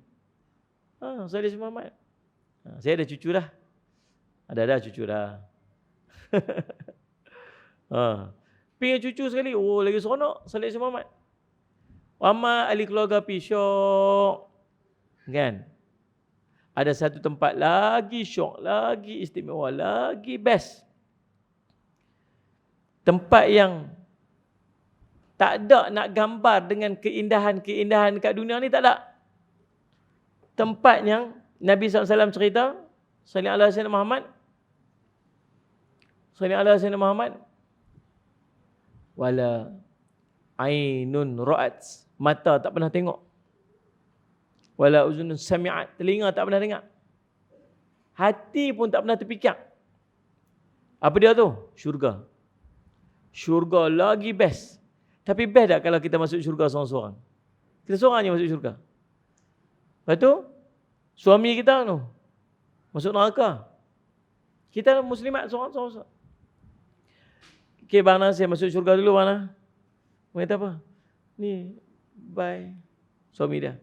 Saya Muhammad. Saya ada cucu dah. Ada cucu dah. Pi dengan cucu sekali. Lagi seronok. Salih Muhammad. Ramai ahli keluarga pi syok. Kan? Ada satu tempat lagi syok, lagi istimewa, lagi best. Tempat yang tak ada nak gambar dengan keindahan-keindahan kat dunia ni, tak ada. Tempat yang Nabi SAW cerita, sallallahu alaihi wasallam Muhammad, sallallahu alaihi wasallam Muhammad, wala ainun ra'at, mata tak pernah tengok. Wala uzunun sami'at, telinga tak pernah dengar. Hati pun tak pernah terfikir. Apa dia tu? Syurga. Syurga lagi best. Tapi best tak kalau kita masuk syurga seorang-seorang? Kita seorang je masuk syurga. Lepas tu, suami kita tu masuk neraka. Kita muslimat seorang-seorang. Okay, Bana, saya masuk syurga dulu, Bana. Dia kata apa? Ni, bye. Suami dia.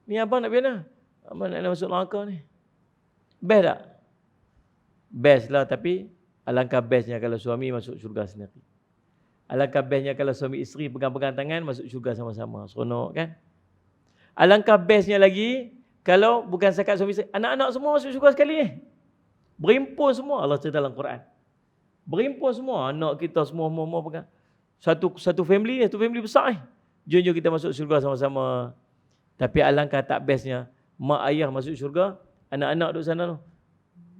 Ni abang nak pergi mana? Abang nak masuk neraka ni. Best tak? Best lah, tapi alangkah bestnya kalau suami masuk syurga sendiri. Alangkah bestnya kalau suami isteri pegang-pegang tangan masuk syurga sama-sama. Seronok kan? Alangkah bestnya lagi kalau bukan sekat suami isteri, anak-anak semua masuk syurga sekali ni. Berimpun semua. Allah cerita dalam Quran. Berimpun semua. Anak kita semua pegang. Satu family besar ni. Jom kita masuk syurga sama-sama. Tapi alangkah tak bestnya mak ayah masuk syurga, anak-anak duduk sana tu.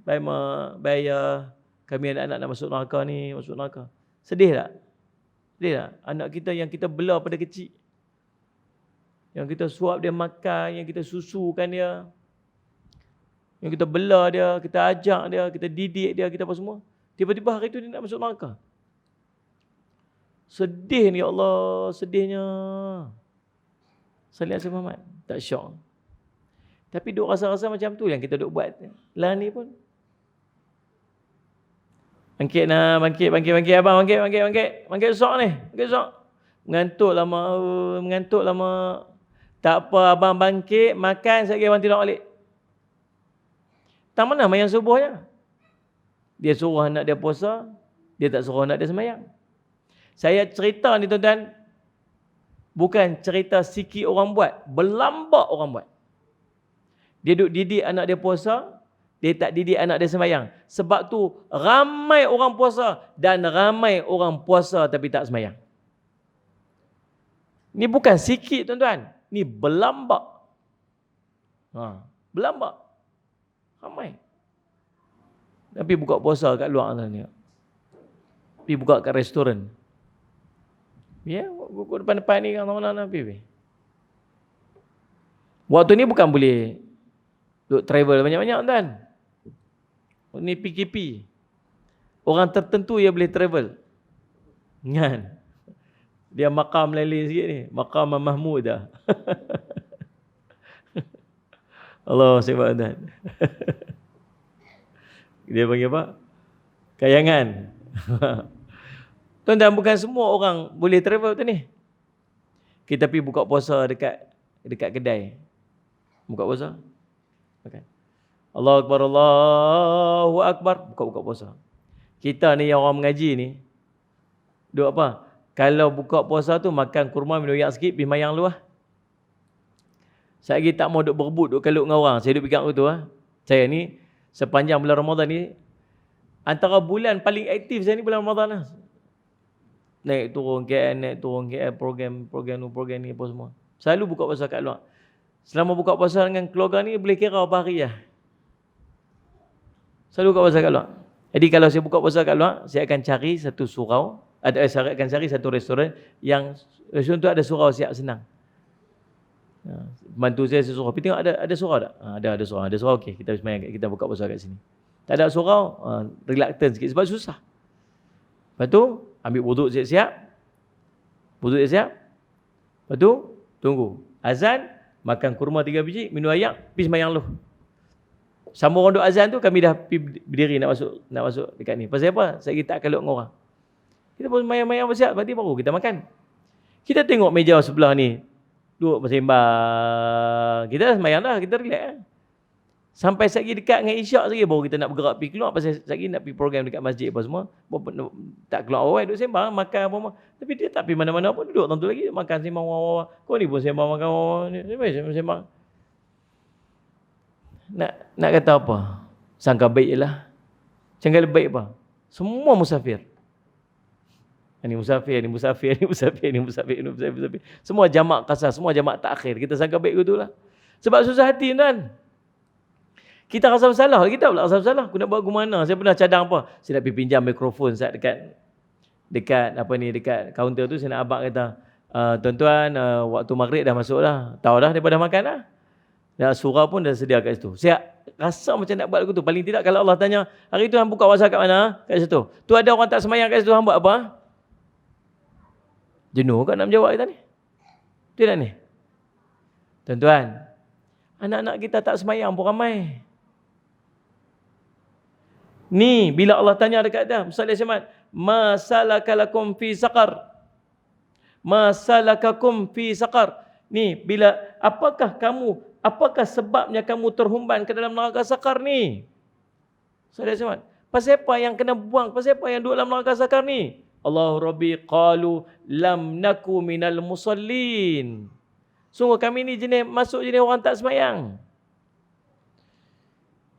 Baik mak, baik ayah, kami anak-anak nak masuk neraka ni, masuk neraka. Sedih tak? Sedih tak? Anak kita yang kita bela pada kecil. Yang kita suap dia makan, yang kita susukan dia. Yang kita bela dia, kita ajak dia, kita didik dia, kita apa semua. Tiba-tiba hari tu dia nak masuk neraka. Sedih ni, ya Allah, sedihnya. Salih Asal Muhammad. Tak syok. Tapi duk rasa-rasa macam tu yang kita duk buat. Lah ni pun. Bangkit nak, bangkit abang, bangkit sok ni. Bangkit sok. Mengantuk lama. Tak apa, abang bangkit, makan, sekali abang tidur balik. Tak mana mayang subuhnya. Dia suruh anak dia puasa, dia tak suruh anak dia sembahyang. Saya cerita ni tuan-tuan, bukan cerita sikit orang buat, berlambak orang buat. Dia duk didik anak dia puasa, dia tak didik anak dia sembahyang. Sebab tu ramai orang puasa dan ramai orang puasa tapi tak sembahyang. Ni bukan sikit tuan-tuan, ni berlambak. Berlambak. Ramai. Tapi buka puasa kat luar sana ni. Pergi buka kat restoran. Ya, buku depan-depan ni kan pergi. Waktu ni bukan boleh duk travel banyak-banyak tuan. Ni PKP. Orang tertentu yang boleh travel. Kan? Dia makam lain sikit ni. Makam Mahmud dah. Allah sebab tuan. Dia panggil apa? Kayangan. Tuan-tuan, bukan semua orang boleh travel tu ni. Kita pergi buka puasa dekat kedai. Buka puasa. Makan. Allahu Akbar, Allahu Akbar. Buka puasa. Kita ni yang orang mengaji ni, duk apa? Kalau buka puasa tu makan kurma, minum yak sikit, pergi mayang luah. Saya lagi tak mau duk berebut, duk kalut dengan orang. Saya duk pegang tu Saya ni sepanjang bulan Ramadan ni, antara bulan paling aktif saya ni bulan Ramadan lah. Naik turun KL, program ni apa semua. Selalu buka puasa kat luar. Selama buka puasa dengan keluarga ni boleh kira berapa hari lah. Selalu buka puasa kat luar. Jadi kalau saya buka puasa kat luar, saya akan cari satu surau, saya akan cari satu restoran yang restoran tu ada surau siap senang. Bantu saya suruh, tapi tengok ada surau tak? Ada surau. Ada surau, okey, kita buka puasa kat sini. Tak ada surau, reluctant sikit sebab susah. Lepas tu ambil wuduk siap-siap. Lepas tu tunggu azan, makan kurma 3 biji, minum air, pergi sembahyang lu. Sama orang duk azan tu kami dah berdiri nak masuk dekat ni. Pasal apa? Saya tak akan dengan orang. Kita pun sembahyang bersiap, nanti baru kita makan. Kita tengok meja sebelah ni duduk bersembang. Kita dah sembahyang dah, kita relax. Sampai sekali dekat dengan isyak lagi baru kita nak bergerak pergi keluar, pasal sekali nak pergi program dekat masjid apa semua. Tak keluar awal duduk sembang, makan apa semua. Tapi dia tak pergi mana-mana pun, duduk tentu lagi makan sembang. Kau ni pun sembang makan sembang. Nak kata apa? Sangka baik je lah. Sangka baik apa? Semua musafir. Ini musafir. Semua jamak kasar, semua jamak takhir. Kita sangka baik betul lah. Sebab susah hati tuan. Kita rasa bersalah, kita pula rasa bersalah. Aku nak buat gimana? Saya pernah cadang apa? Saya nak pergi pinjam mikrofon saat dekat kaunter tu. Saya nak abang kata, tuan-tuan, waktu maghrib dah masuk dah. Tahu dah daripada makan dah. Dan surau pun dah sedia kat situ. Saya rasa macam nak buat lagu tu. Paling tidak kalau Allah tanya, hari tu hang buka puasa kat mana? Kat situ. Tu ada orang tak semayang kat situ, hang buat apa? Jenuh kan nak menjawab kita ni? Tidak ni? Tuan-tuan, anak-anak kita tak semayang pun ramai. Ni bila Allah tanya dekat dia, Musa AS, masalakalakum fi saqar. Masalakakum fi saqar. Ni bila apakah sebabnya kamu terhumban ke dalam neraka sakar ni? Musa AS, pasal apa yang kena buang? Pasal apa yang duduk dalam neraka sakar ni? Allah Rabbi qalu lam naku minal musallin. Sungguh kami ni masuk jenis orang tak semayang.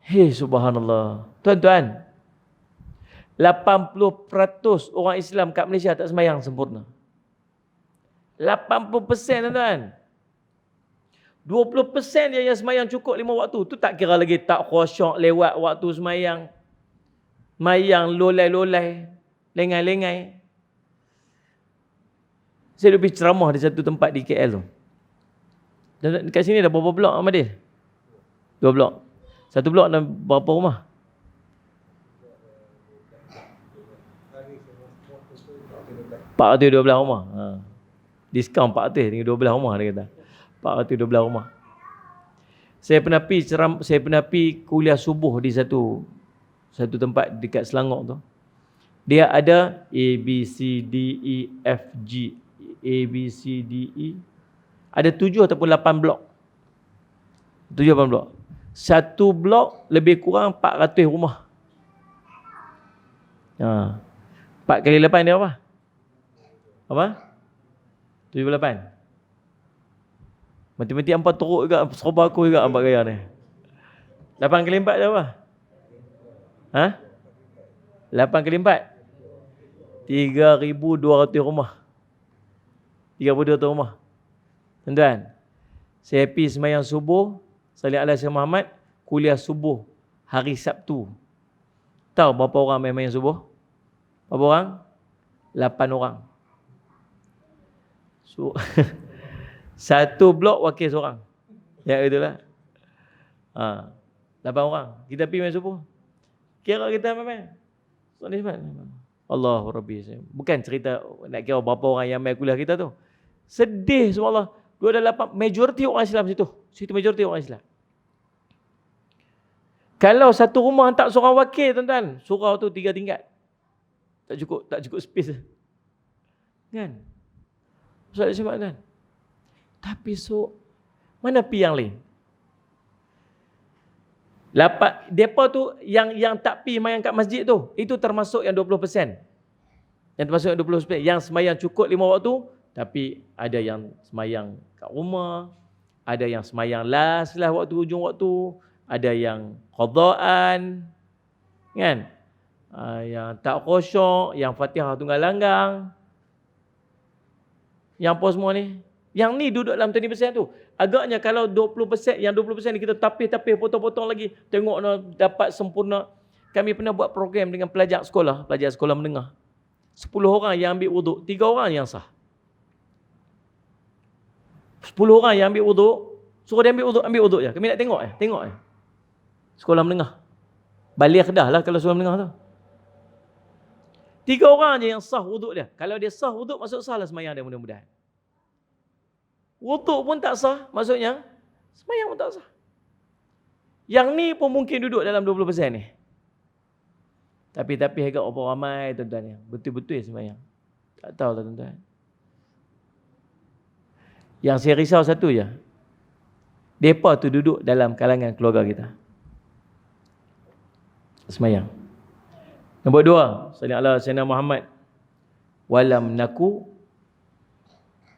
Hei subhanallah. Tuan-tuan, 80% orang Islam kat Malaysia tak semayang sempurna. 80% tuan-tuan. 20% dia yang semayang cukup 5 waktu. Tu tak kira lagi tak khusyuk lewat waktu semayang. Mayang lolai-lolai, lengai-lengai. Saya lebih ceramah di satu tempat di KL tu. Dan dekat sini dah berapa blok Ahmadil? 2 blok. Satu blok ada berapa rumah? 412 rumah. Diskaun 400 dengan 12 rumah dia kata. 412 rumah. Saya pernah pergi kuliah subuh di satu tempat dekat Selangor tu. Dia ada A, B, C, D, E, F, G. A, B, C, D, E. Ada 7 ataupun 8 blok. 7-8 blok. Satu blok lebih kurang 400 rumah. 4 kali 8 dia apa? Apa? 78. Matematik 4 teruk juga. Serba aku juga 4 gaya ni. 8 kali 4 dia apa? 8 kali 4? 3,200 rumah. 3,200 rumah. Tuan-tuan, saya pergi semayang subuh, Salih ala Syekh Muhammad, kuliah subuh hari Sabtu. Tahu berapa orang main subuh? Berapa orang? 8 orang. So, satu blok wakil seorang. Ya itulah. 8 orang. Kita pergi main subuh. Kira kita main. Allahu Rabbi. Bukan cerita nak kira berapa orang yang main kuliah kita tu. Sedih subhanallah. 2 majoriti orang Islam situ. Situ majoriti orang Islam. Kalau satu rumah tak seorang wakil tuan-tuan, surau tu 3 tingkat. Tak cukup space. Kan? Soal sebab kan. Tapi mana pi yang lain? Depa tu yang tak pi semayang kat masjid tu, itu termasuk yang 20%. Yang termasuk yang 20%. Yang semayang cukup 5 waktu, tapi ada yang semayang kat rumah, ada yang semayang last lah waktu, hujung waktu, ada yang qadaan, kan? Yang tak khusyuk, yang Fatihah tunggal langgang. Yang apa semua ni? Yang ni duduk dalam 20% tu. Agaknya kalau 20%, yang 20% ni kita tapis-tapis, potong-potong lagi, tengok nak dapat sempurna. Kami pernah buat program dengan pelajar sekolah menengah. 10 orang yang ambil wuduk, 3 orang yang sah. 10 orang yang ambil wuduk, suruh dia ambil wuduk je. Kami nak tengok je. Sekolah menengah. Balik dah lah kalau sekolah menengah tu. 3 orang je yang sah wuduk dia. Kalau dia sah wuduk, maksud sah lah semayang dia mudah-mudahan. Wuduk pun tak sah, maksudnya semayang pun tak sah. Yang ni pun mungkin duduk dalam 20% ni. Tapi agak apa ramai tuan-tuan yang betul-betul semayang. Tak tahu tak tuan-tuan. Yang saya risau satu je. Mereka tu duduk dalam kalangan keluarga kita. Semayang. Nombor 2, sallallahu alaihi wasallam Muhammad. Walam naku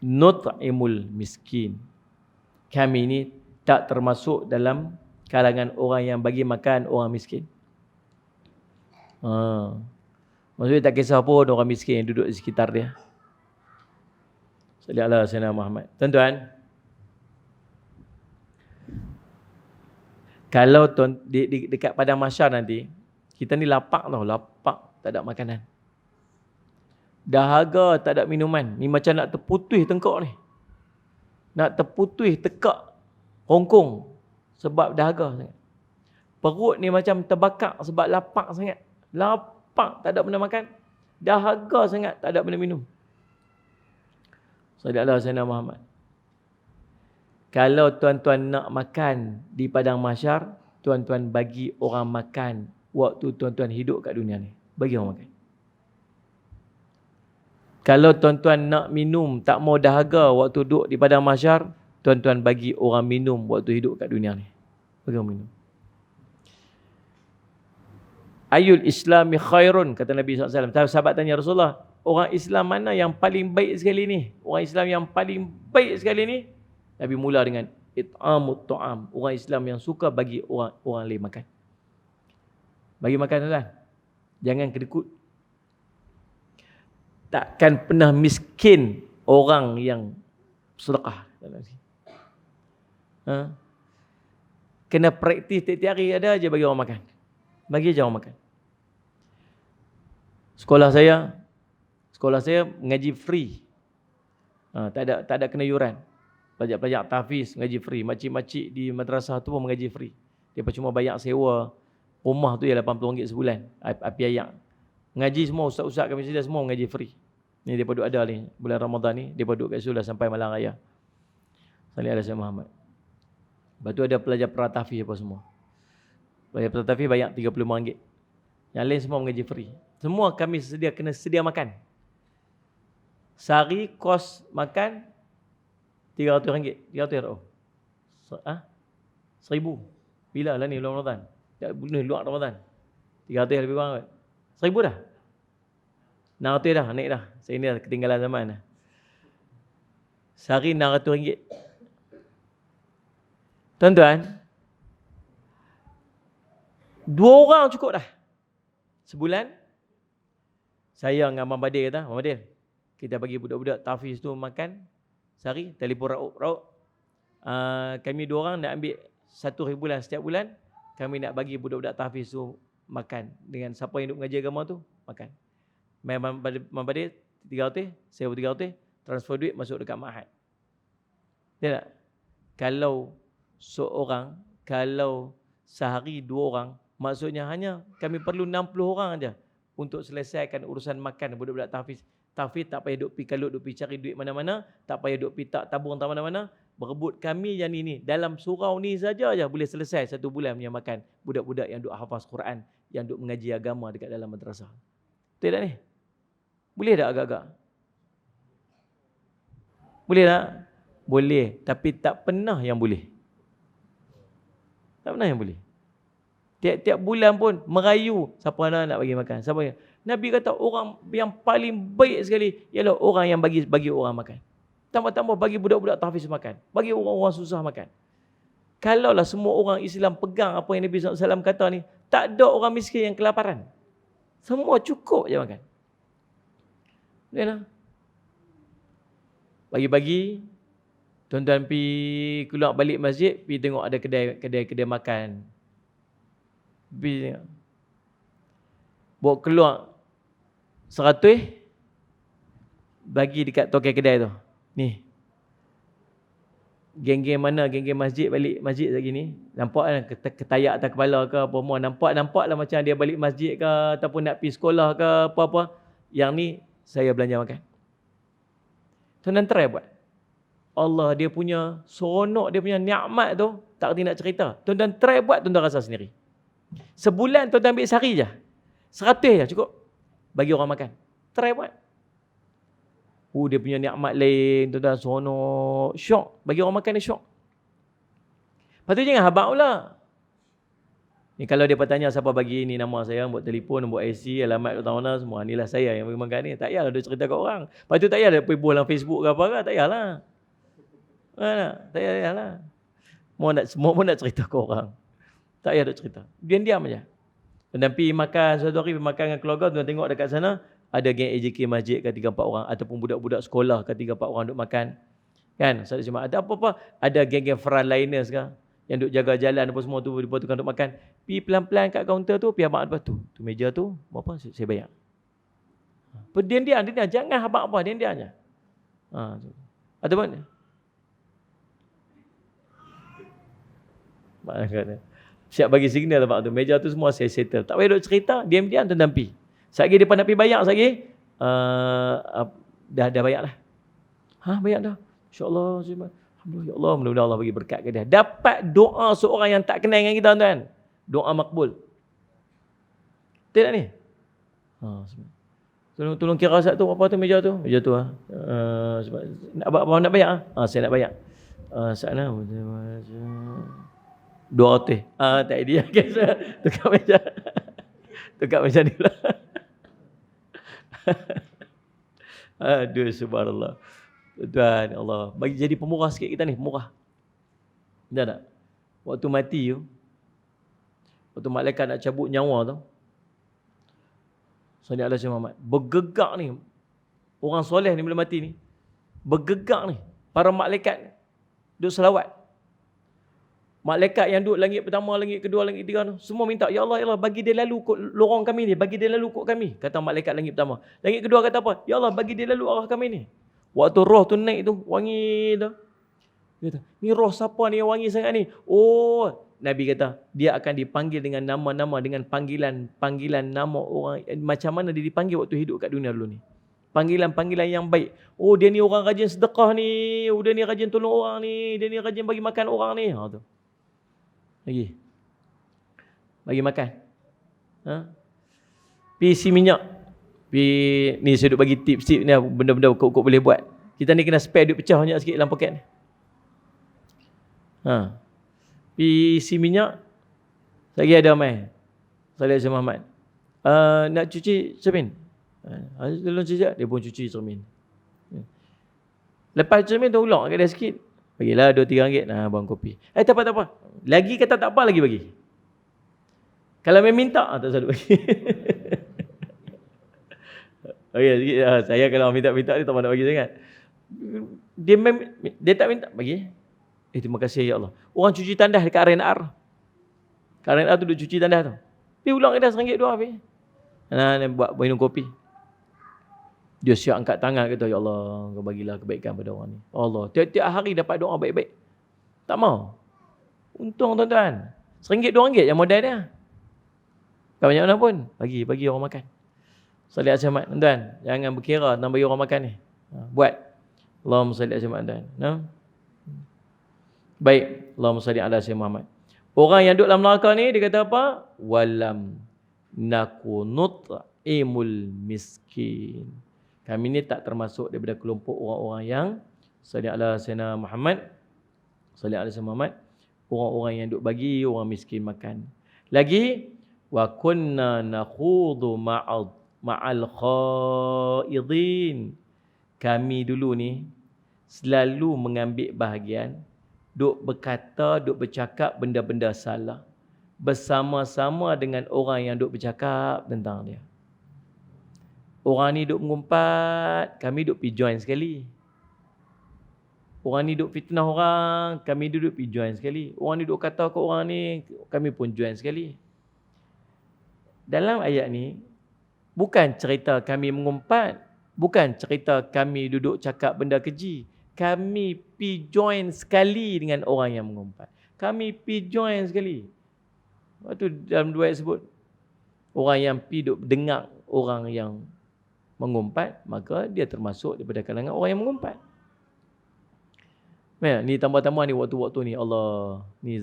nut'imul miskin. Kami ni tak termasuk dalam kalangan orang yang bagi makan orang miskin. Maksudnya tak kisah pun orang miskin yang duduk di sekitar dia. Sallallahu alaihi wasallam Muhammad. Tuan-tuan, kalau dekat padang mahsyar nanti, kita ni lapak tak ada makanan. Dahaga, tak ada minuman. Ni macam nak terputus tengkok ni. Nak terputus tekak hongkong sebab dahaga sangat. Perut ni macam terbakar sebab lapak sangat. Lapak, tak ada benda makan. Dahaga sangat, tak ada benda minum. Sallallahu alaihi wasallam Muhammad. Kalau tuan-tuan nak makan di padang mahsyar, tuan-tuan bagi orang makan waktu tuan-tuan hidup kat dunia ni. Bagi orang makan. Kalau tuan-tuan nak minum, tak mau dahaga waktu duduk di padang mahsyar, tuan-tuan bagi orang minum waktu hidup kat dunia ni. Bagi orang minum. Ayul islami khairun, kata Nabi SAW. Sahabat tanya Rasulullah, orang Islam mana yang paling baik sekali ni? Orang Islam yang paling baik sekali ni? Nabi mula dengan it'amut ta'am. Orang Islam yang suka bagi orang lain makan. Bagi makan tuan. Jangan kedekut. Takkan pernah miskin orang yang sedekah. Kena praktis tiap-tiap hari, ada aja bagi orang makan. Bagi je orang makan. Sekolah saya mengaji free. Tak ada kena yuran. Pelajar-pelajar tahfiz mengaji free. Makcik-makcik di madrasah tu pun mengaji free. Dia cuma bayar sewa rumah tu ya RM80 sebulan. Api ayak. Mengaji semua, ustaz-ustaz kami sini semua mengaji free. Ni dia duduk ada ni. Bulan Ramadan ni, dia duduk kat situ dah sampai malam raya. Sallallahu alaihi wasallam Muhammad. Lepas tu ada pelajar tahfiz apa semua. Pelajar tahfiz bayar RM35. Yang lain semua mengaji free. Semua kami kena sedia makan. Sehari kos makan RM300. 300 oh. RM1,000. Bila lah ni bulan Ramadan? Bulan luar Ramadan. 300 lebih kurang. RM1,000 dah. RM600 dah, naik dah. Saya ni dah ketinggalan zaman dah. Sehari RM600. Tuan-tuan, 2 orang cukup dah. Sebulan. Saya dengan Abang Badil kata, Abang Badil, kita bagi budak-budak tahfiz tu makan sehari, telefon rauk. Kami 2 orang nak ambil RM1,000 setiap bulan. Kami nak bagi budak-budak tahfiz tu makan. Dengan siapa yang duk mengaji agama tu, makan. Abang Badil 300, saya 300, transfer duit masuk dekat Ma'had. Dia tak? Kalau seorang, kalau sehari 2 orang, maksudnya hanya kami perlu 60 orang aja untuk selesaikan urusan makan budak-budak tahfiz. Tahfiz tak payah duk pi kalut, duk pi cari duit mana-mana, tak payah duk pi tak tabung tak mana-mana. Berebut kami yang ini dalam surau ni saja boleh selesai 1 bulan punya makan budak-budak yang duk hafaz Quran, yang duk mengaji agama dekat dalam madrasah. Betul tak ni? Boleh tak agak-agak? Boleh tak? Boleh, tapi tak pernah yang boleh. Tak pernah yang boleh. Tiap-tiap bulan pun merayu siapa nak bagi makan. Siapa yang? Nabi kata orang yang paling baik sekali ialah orang yang bagi orang makan. Tambah-tambah bagi budak-budak tahfiz makan. Bagi orang-orang susah makan. Kalaulah semua orang Islam pegang apa yang Nabi SAW kata ni, tak ada orang miskin yang kelaparan. Semua cukup je makan. Boleh lah. Pagi-pagi, tuan-tuan pergi keluar balik masjid, pergi tengok ada kedai makan. Pergi tengok. Bawa keluar 100, bagi dekat tokai kedai tu. Ni. Geng-geng mana, geng-geng masjid balik masjid lagi ni. Nampak kan ketayak atas kepala ke apa semua. Nampak lah macam dia balik masjid ke ataupun nak pergi sekolah ke apa-apa. Yang ni saya belanja makan. Tuan-tuan try buat. Allah dia punya seronok, dia punya nikmat tu tak kerti nak cerita. Tuan-tuan try buat, tuan-tuan rasa sendiri. Sebulan tuan-tuan ambil sehari je. 100 je cukup. Bagi orang makan. Try buat. Dia punya nikmat lain, tuan-tuan seronok. Syok. Bagi orang makan dia syok. Lepas tu jangan habaq pula. Ni kalau dia bertanya siapa bagi ni nama saya, buat telefon, buat IC, alamat kat mana semua. Inilah saya yang bagi makan ni. Tak payahlah dia cerita kat orang. Lepas tu tak payah dia pergi buat dalam Facebook ke apa ke. Tak payahlah. Tak payahlah. Semua pun nak cerita ke orang. Tak payah dia cerita. Diam-diam aja. Dan pergi makan, suatu hari pergi makan dengan keluarga, tuan tengok dekat sana, ada geng AJK masjid ke 3-4 orang, ataupun budak-budak sekolah ke 3-4 orang duk makan. Kan? Ada apa-apa, ada geng-geng frontliners ke, yang duk jaga jalan apa semua tu, tukang duk makan. Pergi pelan-pelan kat kaunter tu, pergi abang tu meja tu, berapa saya bayar. Diam-diam, jangan habaq apa, diam-diam aja. Ataupun siap bagi signal abang tu, meja tu semua saya settle. Tak payah duk cerita, diam-diam tuan pergi. Sekali dia nak pergi bayar, sekali dah bayar lah. Bayar dah. InsyaAllah. Alhamdulillah, ya Allah, mudah-mudahan Allah bagi berkat ke dia. Dapat doa seorang yang tak kenal dengan kita, tuan. Doa makbul. Betul tak ni? Tolong kira satu apa tu meja tu? Meja tu abang nak bayar? Saya nak bayar. Sana $200. Tak idea. Tukar meja. Tukar meja ni pula. Aduh, subhanallah. Tuan Allah, bagi jadi pemurah sikit kita ni, pemurah. Dah tak? Waktu mati tu, waktu malaikat nak cabut nyawa tu, Sallallahu Alaihi Wasallam, bergegak ni, orang soleh ni bila mati ni, bergegak ni, para malaikat duk selawat. Malaikat yang duduk langit pertama, langit kedua, langit ketiga tu, semua minta, ya Allah, bagi dia lalu kot lorong kami ni, bagi dia lalu kot kami. Kata malaikat langit pertama. Langit kedua kata apa? Ya Allah, bagi dia lalu arah kami ni. Waktu roh tu naik tu, wangi tu. Dia kata, ni roh siapa ni yang wangi sangat ni? Nabi kata, dia akan dipanggil dengan nama-nama, dengan panggilan nama orang. Macam mana dia dipanggil waktu hidup kat dunia dulu ni. Panggilan-panggilan yang baik. Dia ni orang rajin sedekah ni. Dia ni rajin tolong orang ni. Dia ni rajin bagi makan orang ni. Tu. Lagi. Bagi makan. Pergi isi minyak. Ni saya duk bagi tips-tips ni, benda-benda kau boleh buat. Kita ni kena spare duit pecah banyak sikit dalam poket ni. Pergi isi minyak. Lagi ada mai. Salih Azhar Muhammad. Nak cuci cermin. Tolong cuci. Dia pun cuci cermin. Lepas cermin tu ulang kat dia sikit. Bagilah RM2-3. Buang kopi. Tak apa. Lagi kata tak apa, lagi bagi. Kalau memang minta, tak selalu bagi. Sikit. Saya kalau minta-minta dia tak nak bagi sangat. Dia tak minta, bagi. Terima kasih ya Allah. Orang cuci tandas dekat RNR. Kat RNR tu duk cuci tandas tu. Pergi ulang kat dia RM1-2 habis. Buat minum kopi. Dia siap angkat tangan kata, ya Allah, kau bagilah kebaikan pada orang ni. Allah, tiap-tiap hari dapat doa baik-baik. Tak mau. Untung tuan-tuan. RM1-2 yang modal dia. Tak banyak mana pun. Bagi orang makan. Salih Azhar Muhammad, tuan-tuan. Jangan berkira tentang bagi orang makan ni. Buat. Allahumma salli Azhar Muhammad, tuan. Baik. Allahumma salli ala Azhar Muhammad. Orang yang duduk dalam neraka ni, dia kata apa? Walam nakunut imul miskin. Kami ni tak termasuk daripada kelompok orang-orang yang sallallahu alaihi wasallam Muhammad, sallallahu alaihi wasallam Muhammad, orang-orang yang duk bagi orang miskin makan. Lagi wa kunna nakhudu ma'al khaidin. Kami dulu ni selalu mengambil bahagian duk berkata, duk bercakap benda-benda salah bersama-sama dengan orang yang duk bercakap tentang dia. Orang ni duk mengumpat, kami duk pergi join sekali. Orang ni duk fitnah orang, kami duduk pergi join sekali. Orang ni duk kata ke orang ni, kami pun join sekali. Dalam ayat ni, bukan cerita kami mengumpat, bukan cerita kami duduk cakap benda keji. Kami pergi join sekali dengan orang yang mengumpat. Kami pergi join sekali. Waktu dalam dua ayat sebut, orang yang pergi duduk dengar orang yang mengumpat, maka dia termasuk daripada kalangan orang yang mengumpat. Ni tambah-tambah ni waktu-waktu ni, Allah, ni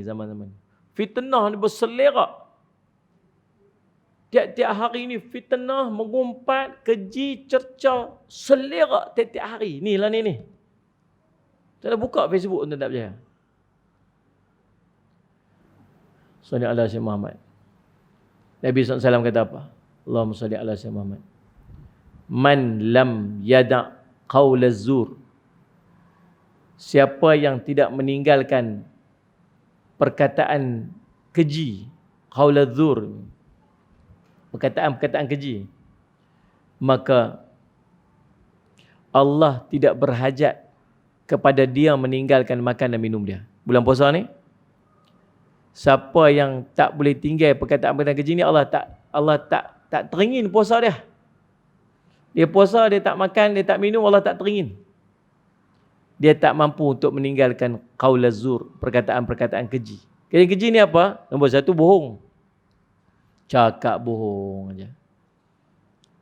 zaman-zaman. Fitnah ni berselerak. Tiap-tiap hari ni fitnah, mengumpat, keji, cerca, selerak tiap-tiap hari. Ni lah ni. Tak ada buka Facebook untuk tak percaya. Salli ala Sayyidina Muhammad. Nabi SAW kata apa? Allahumma salli ala Sayyidina Muhammad. Man lam yada' qawla zur. Siapa yang tidak meninggalkan perkataan keji, qawla zur, perkataan keji, maka Allah tidak berhajat kepada dia meninggalkan makan dan minum dia. Bulan puasa ni, siapa yang tak boleh tinggal perkataan-perkataan keji ni, Allah tak teringin puasa dia. Dia puasa, dia tak makan, dia tak minum, Allah tak teringin. Dia tak mampu untuk meninggalkan qaul az-zur, perkataan-perkataan keji. Keji ni apa? Nombor satu, bohong. Cakap bohong aja.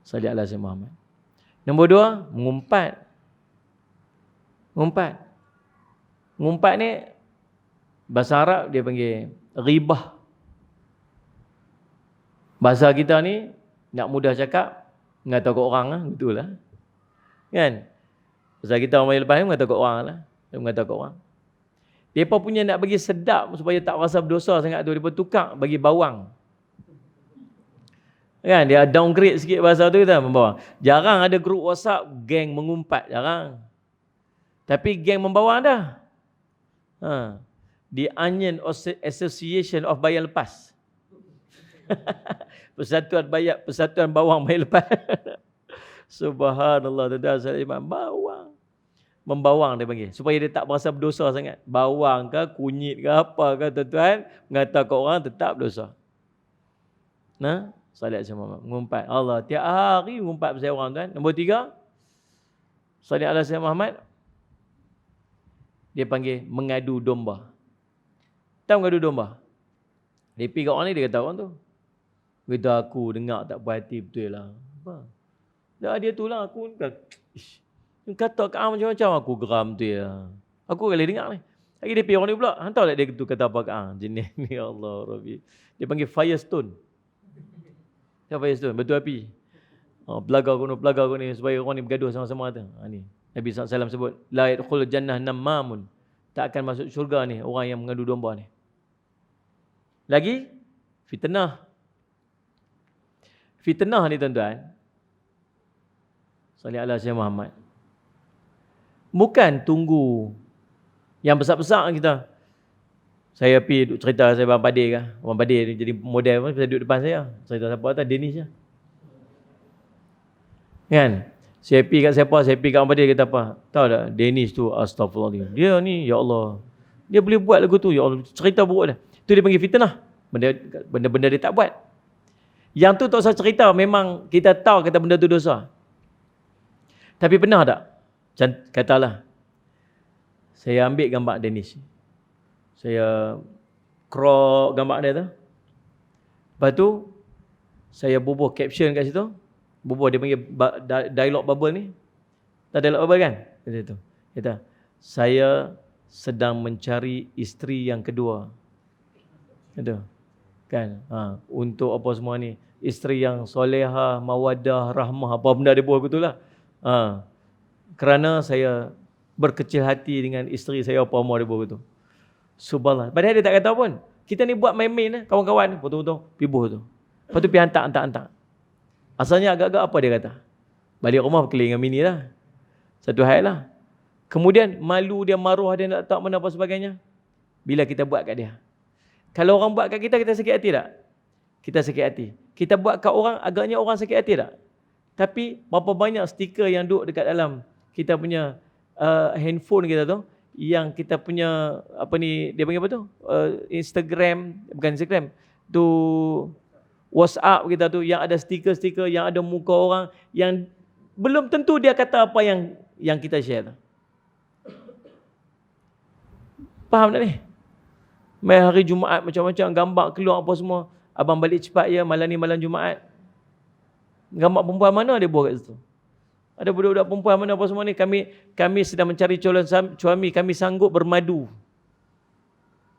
Salli ala Sayyidina Muhammad. Nombor dua, mengumpat. Ngumpat ni bahasa Arab dia panggil ghibah. Bahasa kita ni nak mudah cakap, mengata kat orang lah, betul lah. Kan? Bahasa kita orang lepas ni mengata kat orang lah. Dia mengata kat orang. Mereka punya nak bagi sedap supaya tak rasa berdosa sangat tu, mereka tukar bagi bawang. Kan? Dia downgrade sikit bahasa tu kita membawang. Jarang ada grup WhatsApp geng mengumpat, jarang. Tapi geng membawang dah. The Onion Association of Bayar Lepas. Persatuan bawang bayar lepas. Subhanallah, tuan-tuan sekalian, bawang. Membawang dia panggil, supaya dia tak berasa berdosa sangat. Bawang ke, kunyit ke, apa ke, tuan-tuan, mengata kat orang tetap dosa. Salat sama mengumpat. Allah tiap hari mengumpat pasal orang, tuan. Nombor tiga, salat ala Sayyidina Muhammad. Dia panggil mengadu domba. Tahu mengadu domba? Dia pergi kat orang ni, dia kata orang tu, kata aku dengar tak puas hati, betul lah. Apa? Dah dia tu lah, aku kata kat Ang macam-macam, aku geram tu ya. Aku kali dengar ni. Lagi dia pergi orang ni pula, hantar lah dia tu kata apa kat Ang. Jenis ni, Allah Rabbi. Dia panggil firestone. Siapa firestone? Batu api. Pelaga kau ni, supaya orang ni bergaduh sama-sama tu. Ni. Nabi SAW sebut, la yadkhul jannah nammamun. Tak akan masuk syurga ni, orang yang mengadu domba ni. Lagi, fitnah. Fitnah ni tuan-tuan, salli ala Sayyidina Muhammad, bukan tunggu yang besar-besar kita. Saya pergi duduk cerita saya Abang Padir kan. Abang Padir jadi model pun, saya duduk depan saya. Cerita siapa tu? Dennis je. Kan? Saya pergi kat siapa? Saya pergi kat Abang Padir, kata apa? Tahu tak? Dennis tu, astagfirullah. Dia ni, ya Allah. Dia boleh buat lagu tu, ya Allah. Cerita buruk dia. Tu dia panggil fitnah. Benda-benda dia tak buat. Yang tu tak usah cerita, memang kita tahu kata benda tu dosa. Tapi pernah tak? Katalah, saya ambil gambar Dennis. Saya crop gambar dia tu. Lepas tu, saya bubuh caption kat situ. Bubuh dia panggil dialog bubble ni. Tak dialog bubble kan? Kata tu. Kata, saya sedang mencari isteri yang kedua. Kata. Kan? Untuk apa semua ni? Isteri yang solehah, mawadah, rahmah, apa benda dia buat betul lah. Kerana saya berkecil hati dengan isteri saya, apa semua dia buat betul. Subhanallah. Padahal dia tak kata pun. Kita ni buat main-main, kawan-kawan, betul-betul, pibuh tu. Lepas tu pergi hantar. Asalnya agak-agak apa dia kata? Balik rumah berkeliling dengan mini lah. Satu hal lah. Kemudian malu dia, maruah dia, nak tak mana apa sebagainya. Bila kita buat kat dia. Kalau orang buat kat kita, kita sakit hati tak? Kita sakit hati. Kita buat kat orang, agaknya orang sakit hati tak? Tapi berapa banyak stiker yang duduk dekat dalam kita punya handphone kita tu, yang kita punya apa ni, dia panggil apa tu? Instagram, bukan Instagram, tu WhatsApp kita tu, yang ada stiker-stiker, yang ada muka orang, yang belum tentu dia kata apa yang kita share tu. Faham tak ni? Mai hari Jumaat macam-macam gambar keluar apa semua. Abang balik cepat ya, malam ni malam Jumaat. Gambar perempuan mana dia buat kat situ? Ada budak-budak perempuan mana apa semua ni. Kami sedang mencari calon suami, kami sanggup bermadu.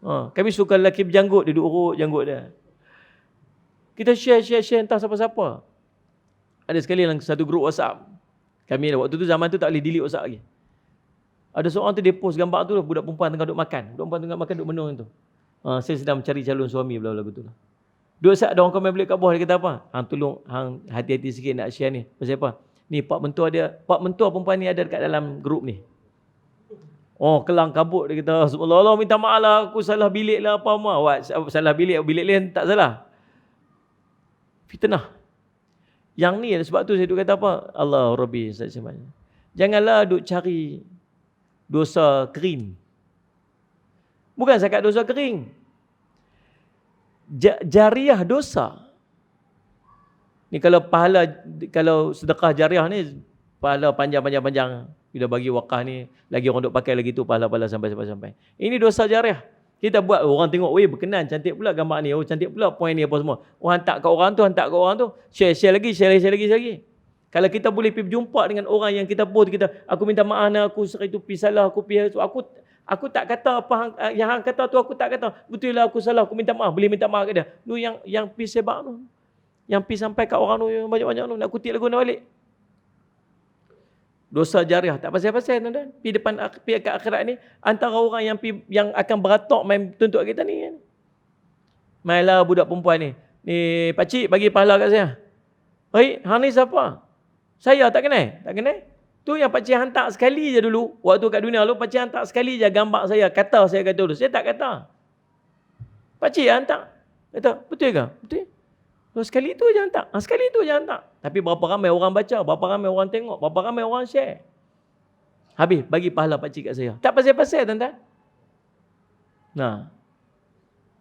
Kami suka lelaki berjanggut, dia duduk urut janggut dia. Kita share entah siapa-siapa. Ada sekali dalam satu grup WhatsApp. Kami waktu tu, zaman tu tak boleh delete WhatsApp lagi. Ada seorang tu dia post gambar tu, budak perempuan tengah duduk makan. Budak perempuan tengah makan, duduk menung tu. Saya sedang mencari calon suami, bla-bla betul lah. Dua saat ada orang komen balik kat bawah, dia kata apa? Hang tolong, hang hati-hati sikit nak share ni. Pasal apa? Ni pak mentua perempuan ni ada dekat dalam grup ni. Kelang kabut dia kata, subhanallah, minta maaf lah, aku salah bilik lah apa semua. Salah bilik lain tak salah. Fitnah. Yang ni sebab tu saya duk kata apa? Allah Rabbi, janganlah duk cari dosa kering. Bukan sakat dosa kering. Jariah dosa. Ni kalau sedekah jariah ni, pahala panjang. Bila bagi wakaf ni, lagi orang duk pakai lagi tu, pahala-pahala sampai. Ini dosa jariah. Kita buat, orang tengok, berkenan, cantik pula gambar ni, cantik pula poin ni apa semua. Hantar kat orang tu, share lagi. Kalau kita boleh pergi berjumpa dengan orang yang kita post, aku minta maaf nak, aku sekali tu pergi salah, aku tak kata apa yang hang kata tu, aku tak kata. Betul lah aku salah, aku minta maaf, boleh minta maaf kat dia. Tu yang pergi sebab tu. Yang pergi sampai kat orang tu yang banyak-banyak tu, nak kutip lagu nak balik. Dosa jariah tak pasal-pasal tuan-tuan. Pergi kat akhirat ni, antara orang yang akan beratok main tuntut kita ni. Mainlah budak perempuan ni. Ni pakcik bagi pahala kat saya. Hang ni siapa? Saya tak kenal. Tu yang pakcik hantar sekali je dulu. Waktu kat dunia dulu, pakcik hantar sekali je gambar saya. Kata dulu. Saya tak kata. Pakcik hantar. Kata, betul ke? Betul. Sekali tu je hantar. Sekali tu je hantar. Tapi berapa ramai orang baca, berapa ramai orang tengok, berapa ramai orang share. Habis, bagi pahala pakcik kat saya. Tak pasal-pasal tuan-tuan. Nah.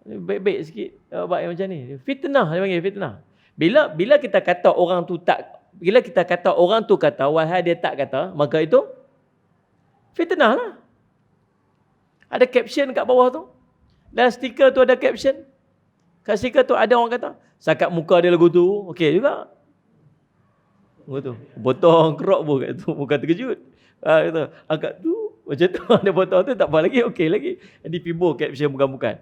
Baik-baik sikit buat yang macam ni. Fitnah, dia panggil fitnah. Bila kita kata orang tu kata, wahai dia tak kata, maka itu fitnah lah. Ada caption kat bawah tu. Dan stiker tu ada caption. Kat stiker tu ada orang kata, sakat muka dia lagu tu, okey juga. Betul. Potong crop pun kat tu, bukan terkejut. Kata, angkat tu, macam tu, ada potong tu, tak apa lagi, okey lagi. Dia pibo caption bukan-bukan.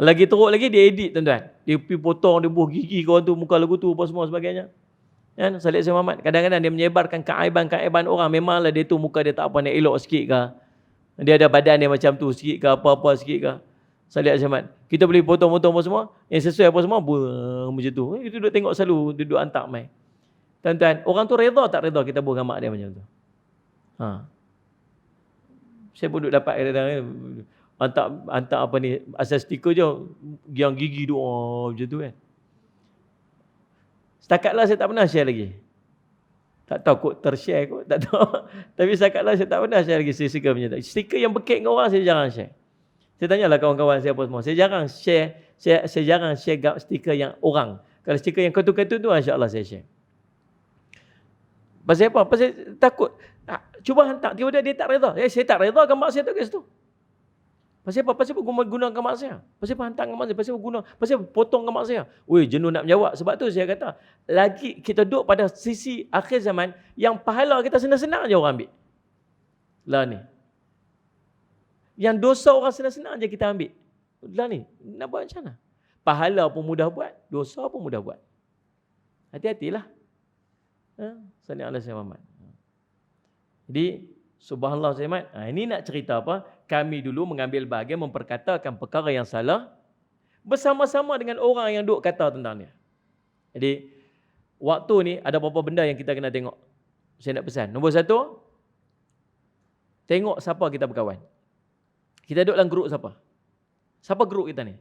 Lagi teruk lagi, dia edit tuan-tuan. Dia pergi potong, dia buah gigi kawan tu, muka lagu tu, apa semua sebagainya. Kan? Salih Sayyid Muhammad. Kadang-kadang dia menyebarkan keaiban orang. Memanglah dia tu muka dia tak apa, nak elok sikit ke. Dia ada badan dia macam tu sikit ke, apa-apa sikit ke. Salih Sayyid Muhammad. Kita boleh potong-potong apa semua, yang sesuai apa semua, macam tu. Kita duduk tengok selalu, duduk hantar mai. Tuan-tuan, orang tu reda tak reda kita buat gambar dia macam tu? Saya pun duduk dapat kadang-kadang hantar apa ni, asal stiker je, yang gigi tu, macam tu kan. Setakatlah saya tak pernah share lagi. Tak tahu kot tershare kot, tak tahu. Tapi setakatlah saya tak pernah share lagi stiker macam tu. Stiker yang berkait dengan orang saya jarang share. Saya tanyalah kawan-kawan saya apa semua. Saya jarang share stiker yang orang. Kalau stiker yang kartun-kartun tu, insya-Allah saya share. Pasal apa? Pasal takut. Cuba hantar, tiba-tiba dia tak reda. Saya tak reda gambar saya tu kat situ. Pasal apa? Pasal apa guna gambar saya? Pasal apa hantar gambar saya? Pasal apa potong gambar saya? Jenuh nak menjawab. Sebab tu saya kata, lagi kita duduk pada sisi akhir zaman yang pahala kita senang-senang je orang ambil. Lah ni. Yang dosa orang senang-senang je kita ambil. Lah ni, nak buat macam mana? Pahala pun mudah buat, dosa pun mudah buat. Hati-hatilah. Salih alaihi Muhammad. Jadi, subhanallah Sayyid Ahmad, ini nak cerita apa? Kami dulu mengambil bahagian memperkatakan perkara yang salah bersama-sama dengan orang yang duk kata tentang dia. Jadi, waktu ni ada beberapa benda yang kita kena tengok. Saya nak pesan. Nombor satu, Tengok siapa kita berkawan. Kita duduk dalam grup siapa? Siapa grup kita ni?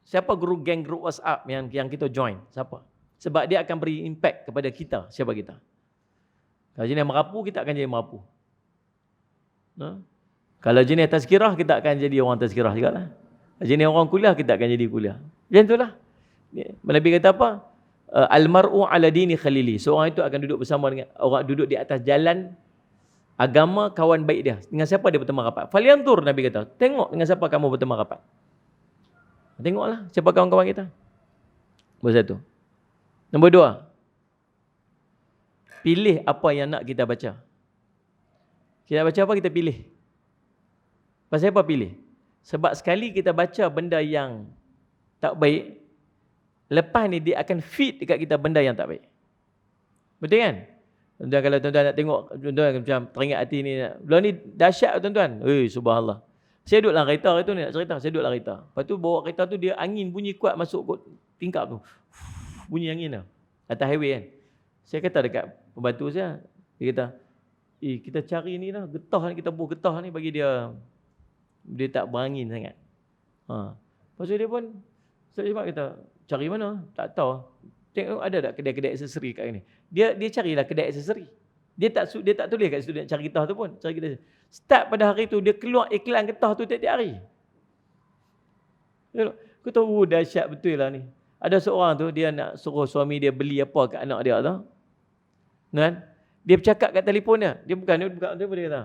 Siapa geng grup WhatsApp yang kita join? Siapa? Sebab dia akan beri impact kepada kita, siapa kita. Kalau jenis merapu, kita akan jadi merapu. Kalau jenis tazkirah, kita akan jadi orang tazkirah juga lah. Jenis orang kuliah, kita akan jadi kuliah. Macam itulah. Nabi kata apa? Almar'u ala dini khalili. Seorang itu akan duduk bersama dengan orang, duduk di atas jalan agama kawan baik dia. Dengan siapa dia berteman rapat? Falyantur, Nabi kata. Tengok dengan siapa kamu berteman rapat. Tengoklah siapa kawan-kawan kita. Nombor satu. Nombor dua. Pilih apa yang nak kita baca. Kita baca apa, kita pilih. Pasal apa pilih? Sebab sekali kita baca benda yang tak baik, lepas ni dia akan feed dekat kita benda yang tak baik. Betul kan? Tuan-tuan, kalau tuan-tuan nak tengok, tuan-tuan macam teringat hati ni. Belum ni dahsyat tuan-tuan. Subhanallah. Saya duduk dalam kereta itu ni nak cerita. Saya duduk dalam kereta. Lepas tu bawa kereta tu dia angin bunyi kuat masuk kot tingkap tu. Bunyi angin tu. Atas highway kan. Saya kata dekat pembantu saya. Dia kata, kita cari ni lah. Getah ni, kita buh getah ni bagi dia. Dia tak berangin sangat. Lepas tu dia pun, saya cakap kata, cari mana? Tak tahu. Tengok ada tak kedai-kedai aksesori kat ni. Dia carilah kedai aksesori. Dia tak tulis kat situ dia nak cari getah tu pun. Cari getah. Start pada hari tu dia keluar iklan getah tu tiap-tiap hari. Aku tahu dahsyat betul lah ni. Ada seorang tu dia nak suruh suami dia beli apa kat anak dia tu. Kan? Dia bercakap kat telefon dia. Dia bukan telefon dia kata.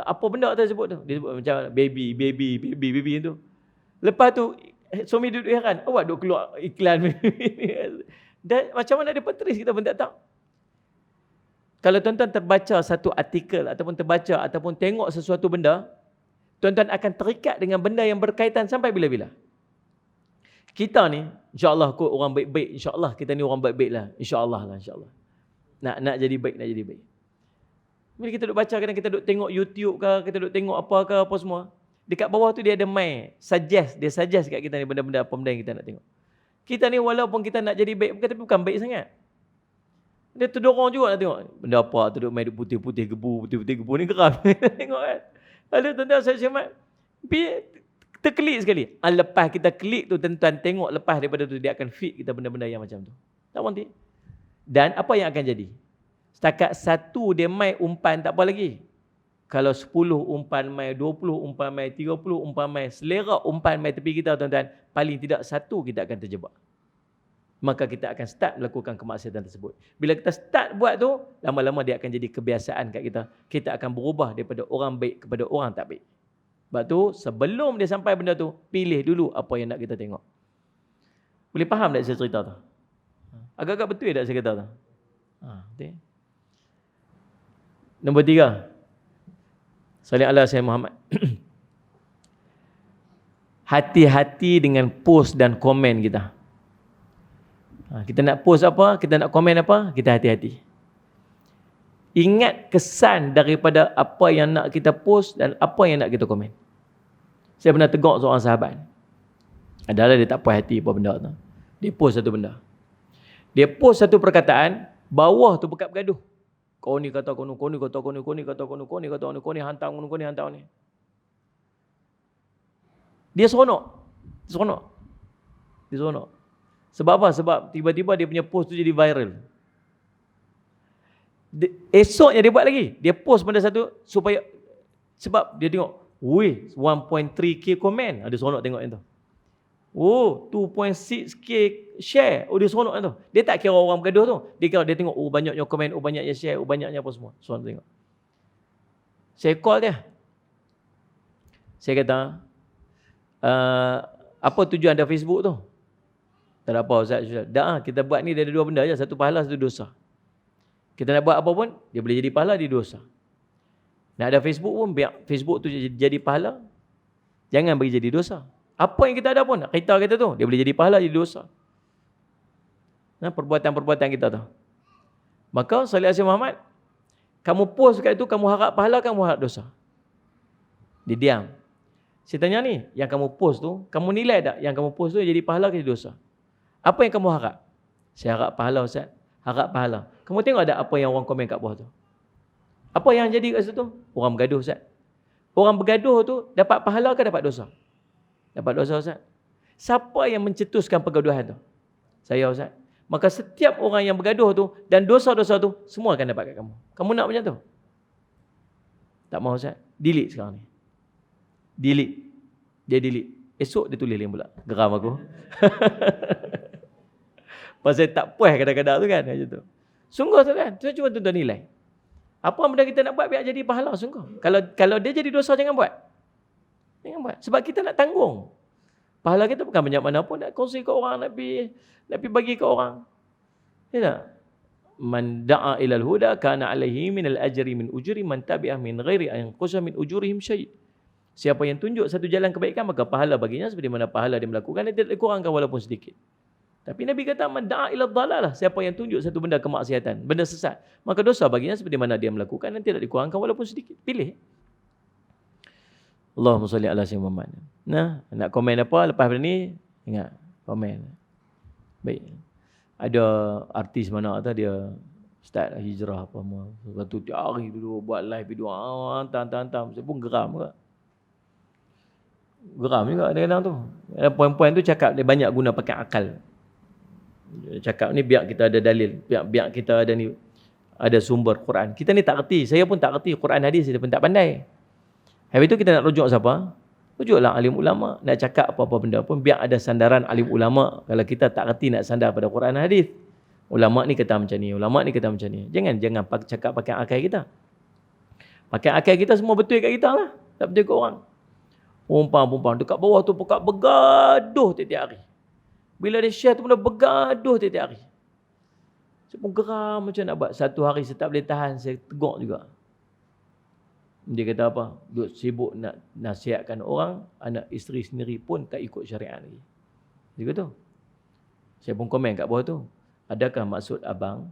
Apa benda tu sebut tu? Dia sebut macam baby tu. Lepas tu suami duduk heran. Awak duk keluar iklan. Dan macam mana dia petris kita pun tak tahu. Kalau tuan-tuan terbaca satu artikel ataupun terbaca ataupun tengok sesuatu benda, tuan-tuan akan terikat dengan benda yang berkaitan sampai bila-bila. Kita ni, insya-Allah kot orang baik-baik, insya-Allah kita ni orang baik-baik lah, insya-Allah lah, insya-Allah. Nak jadi baik, nak jadi baik. Bila kita duk baca, kadang kita duk tengok YouTube ke, kita duk tengok apa semua, dekat bawah tu dia ada dia suggest kat kita ni benda-benda apa benda yang kita nak tengok. Kita ni walaupun kita nak jadi baik, tapi bukan baik sangat. Dia terdorong juga nak tengok. Benda apa tu duk main putih-putih gebu ni geram. Tengok kan. Lalu tuan-tuan saya cermat. Terklik sekali. Lepas kita klik tu tuan-tuan tengok lepas daripada tu dia akan feed kita benda-benda yang macam tu. Tak berhenti. Dan apa yang akan jadi? Setakat satu dia mai umpan tak apa lagi. Kalau 10 umpan mai, 20 umpan mai, 30 umpan mai, selera umpan mai tepi kita tuan-tuan, paling tidak satu kita akan terjebak. Maka kita akan start melakukan kemaksiatan tersebut. Bila kita start buat tu, lama-lama dia akan jadi kebiasaan kat kita. Kita akan berubah daripada orang baik kepada orang tak baik. Sebab tu, sebelum dia sampai benda tu, pilih dulu apa yang nak kita tengok. Boleh faham tak saya cerita tu? Agak-agak betul tak saya kata tu? Betul. Nombor 3. Salih ala Sayyidina Muhammad. Hati-hati dengan post dan komen kita. Kita nak post apa, kita nak komen apa, kita hati-hati. Ingat kesan daripada apa yang nak kita post dan apa yang nak kita komen. Saya pernah tegur seorang sahabat. Adalah dia tak puas hati apa benda tu. Dia post satu benda. Dia post satu perkataan, bawah tu bergaduh. Kau ni kata kau ni kata kau ni, kau ni kata kau ni, kau ni kata kau ni hantar kau ni hantar ni. Dia seronok. Sebab apa? Sebab tiba-tiba dia punya post tu jadi viral. Esoknya dia buat lagi. Dia post benda satu supaya, sebab dia tengok, 1.3k komen. Dia seronok tengok yang tu. 2.6k share. Dia seronok yang tu. Dia tak kira orang bergaduh tu. Dia tengok, banyaknya komen, banyaknya share, banyaknya apa semua. Seronok tengok. Saya call dia. Saya kata, apa tujuan ada Facebook tu? Tak ada apa Ustaz. Kita buat ni dia ada dua benda je. Satu pahala, satu dosa. Kita nak buat apa pun, dia boleh jadi pahala, dia dosa. Nak ada Facebook pun, biar Facebook tu jadi pahala. Jangan bagi jadi dosa. Apa yang kita ada pun, kereta kita tu, dia boleh jadi pahala, jadi dosa. Perbuatan-perbuatan kita tu. Maka, Salih Asyid Muhammad, kamu post kat itu, kamu harap pahala, kamu harap dosa. Dia diam. Saya tanya ni, yang kamu post tu, kamu nilai tak yang kamu post tu jadi pahala ke jadi dosa? Apa yang kamu harap? Saya harap pahala Ustaz. Harap pahala. Kamu tengok ada apa yang orang komen kat bawah tu? Apa yang jadi kat situ? Orang bergaduh, Ustaz. Orang bergaduh tu dapat pahala ke dapat dosa? Dapat dosa, Ustaz. Siapa yang mencetuskan pergaduhan tu? Saya, Ustaz. Maka setiap orang yang bergaduh tu dan dosa-dosa tu semua akan dapat kat kamu. Kamu nak macam tu? Tak mahu, Ustaz. Delete sekarang ni. Delete. Dia delete. Esok dia tulis lain pula. Geram aku. Pasal tak puas kadang-kadang tu kan. Macam tu. Sungguh tu kan. Cuba tuan-tuan nilai. Apa benda kita nak buat biar jadi pahala sungguh. Kalau dia jadi dosa jangan buat. Jangan buat. Sebab kita nak tanggung. Pahala kita bukan banyak mana pun nak kongsi ke orang, nak pergi bagi ke orang. Ya tak? Man da'a ilal huda kana alaihi minal ajri min ujuri man tabi'ah min ghairi an yanqusa min ujurihim syai'. Siapa yang tunjuk satu jalan kebaikan maka pahala baginya seperti mana pahala dia melakukan, dia tidak dikurangkan walaupun sedikit. Tapi Nabi kata man da'a ilal dhalalah, siapa yang tunjuk satu benda kemaksiatan, benda sesat, maka dosa baginya seperti mana dia melakukan dan tidak dikurangkan walaupun sedikit. Pilih. Allahumma salli ala sayyidina Muhammad. Nah, nak komen apa lepas ni? Ingat, komen. Baik. Ada artis mana tu dia start hijrah apa semua. Lepas tu tiap hari dulu buat live video. Hantam. Saya pun geram juga. Geram juga kadang-kadang tu. Poin-poin tu cakap dia banyak guna pakai akal. Dia cakap ni biar kita ada dalil. Biar kita ada ni, ada sumber Quran. Kita ni tak erti. Saya pun tak erti Quran hadis. Saya pun tak pandai. Habis tu kita nak rujuk siapa? Rujuklah alim ulama. Nak cakap apa-apa benda pun biar ada sandaran alim ulama. Kalau kita tak reti nak sandar pada Quran hadis. Ulama ni kata macam ni, ulama ni kata macam ni. Jangan cakap pakai akal kita. Pakai akal kita semua betul kat kita lah. Tak betul kat orang. Perempuan dekat bawah tu pekat bergaduh tiap-tiap hari. Bila dia share tu benda bergaduh tiap-tiap hari. Saya pun geram macam nak buat. Satu hari saya tak boleh tahan, saya tegur juga. Dia kata apa? Duk sibuk nak nasihatkan orang, anak isteri sendiri pun tak ikut syariat lagi. Dia kata. Saya pun komen kat bawah tu. Adakah maksud abang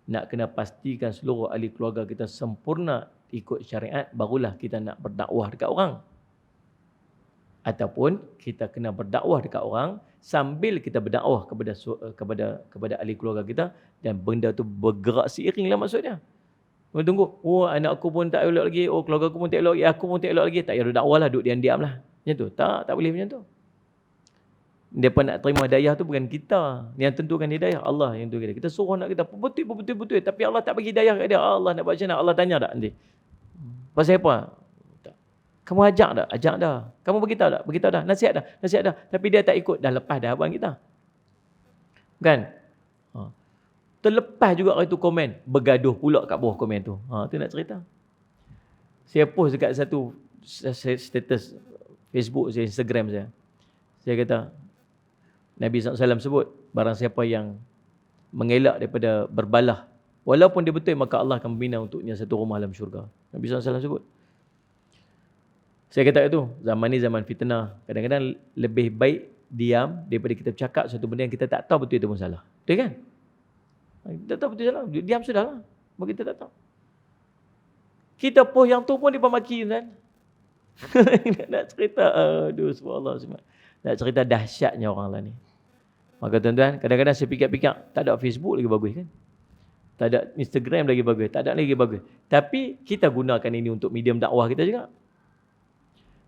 nak kena pastikan seluruh ahli keluarga kita sempurna ikut syariat, barulah kita nak berdakwah dekat orang? Ataupun kita kena berdakwah dekat orang sambil kita berdakwah kepada ahli keluarga kita dan benda tu bergerak seiring lah maksudnya. Tunggu, anak aku pun tak elok lagi, keluarga aku pun tak elok lagi, aku pun tak elok lagi, tak payah dakwah lah, duduk diam-diam lah. Macam tu. Tak boleh macam tu. Dia pun nak terima hidayah tu bukan kita. Yang tentukan hidayah Allah yang tentukan. Kita suruh nak kita betul. Tapi Allah tak bagi hidayah kat dia. Allah nak buat macam mana? Allah tanya tak nanti? Pasal apa? Tak. Kamu ajak tak? Ajak dah. Kamu beritahu tak? Beritahu dah. Nasihat dah. Tapi dia tak ikut. Dah lepas dah abang kita. Kan? Terlepas juga itu komen. Bergaduh pula kat bawah komen tu. Tu nak cerita. Saya post dekat satu status Facebook saya, Instagram saya. Saya kata, Nabi SAW sebut, barang siapa yang mengelak daripada berbalah, walaupun dia betul, maka Allah akan membina untuknya satu rumah dalam syurga. Nabi SAW sebut. Saya kata itu, zaman ni zaman fitnah. Kadang-kadang lebih baik diam daripada kita bercakap satu benda yang kita tak tahu betul itu pun salah. Betul kan? Kita tahu betul salah. Diam sudah lah. Bagi kita tak tahu. Kita post yang tu pun dia pemaki kan. Nak cerita. Aduh, subhanallah. Nak cerita dahsyatnya orang lah ni. Maka tuan-tuan, kadang-kadang saya fikir-fikir, tak ada Facebook lagi bagus kan? Tak ada Instagram lagi bagus. Tak ada lagi bagus. Tapi kita gunakan ini untuk medium dakwah kita juga.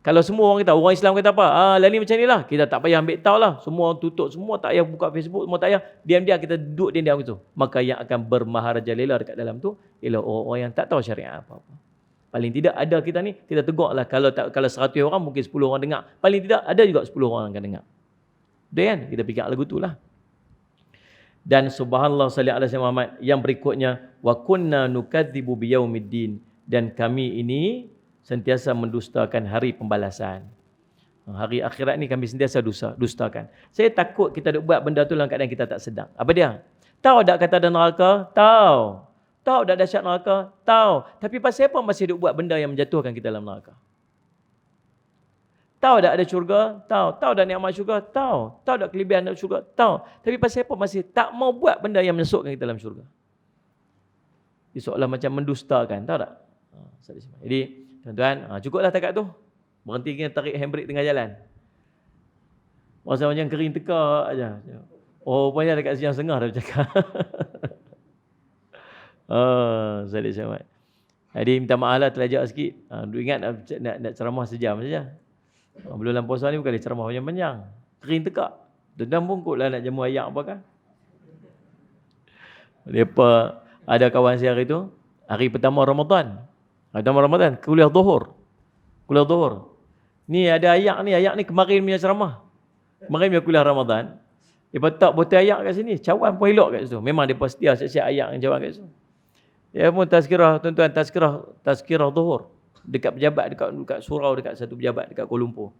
Kalau semua orang kata, orang Islam kata apa? Lah ni macam ni lah. Kita tak payah ambil tahu lah. Semua tutup. Semua tak payah buka Facebook. Semua tak payah. Diam-diam kita duduk diam-diam gitu. Maka yang akan bermaharajalela dekat dalam tu ialah orang-orang yang tak tahu syariat apa-apa. Paling tidak ada kita ni, kita tegur lah. Kalau 100 orang, mungkin 10 orang dengar. Paling tidak ada juga 10 orang akan dengar. Dia kan? Kita fikir lagu tu lah. Dan subhanallah salli ala sayyidina Muhammad. Yang berikutnya, wa kunna nukadzibu biyaumiddin. Dan kami ini sentiasa mendustakan hari pembalasan. Hari akhirat ni kami sentiasa dustakan. Saya takut kita buat benda tu dalam keadaan kita tak sedar. Apa dia? Tahu tak kata ada neraka? Tahu. Tahu tak dahsyat neraka? Tahu. Tapi pasal apa masih duk buat benda yang menjatuhkan kita dalam neraka? Tahu tak ada syurga? Tahu. Tahu tak nikmat syurga? Tahu. Tahu tak kelebihan dalam syurga? Tahu. Tapi pasal apa masih tak mau buat benda yang menusukkan kita dalam syurga? Dia seolah macam mendustakan. Tahu tak? Jadi, tuan-tuan, cukuplah takat tu. Berhenti kena tarik handbrake tengah jalan. Masa macam kering tekak aja. Rupanya dekat siang setengah dah bercakap. Salih Syahmat. Jadi minta maaf lah terlajak sikit. Ingat nak ceramah sejam saja. Bulan puasa ni bukan dia ceramah panjang-panjang. Kering tekak. Dendam bungkuk lah nak jamu ayak apa kan. Lepas ada kawan saya hari tu, hari pertama Ramadan. Hari pertama Ramadan, kuliah zuhur. Kuliah zuhur. Ni ada ayak ni kemarin punya ceramah. Kemarin punya kuliah Ramadan. Lepas tak botol ayak kat sini, cawan pun elok kat situ. Memang dia setia siap-siap ayak yang cawan kat situ. Dia pun tazkirah, tuan-tuan, tazkirah zuhur. Dekat pejabat, dekat surau, dekat satu pejabat dekat Kuala Lumpur.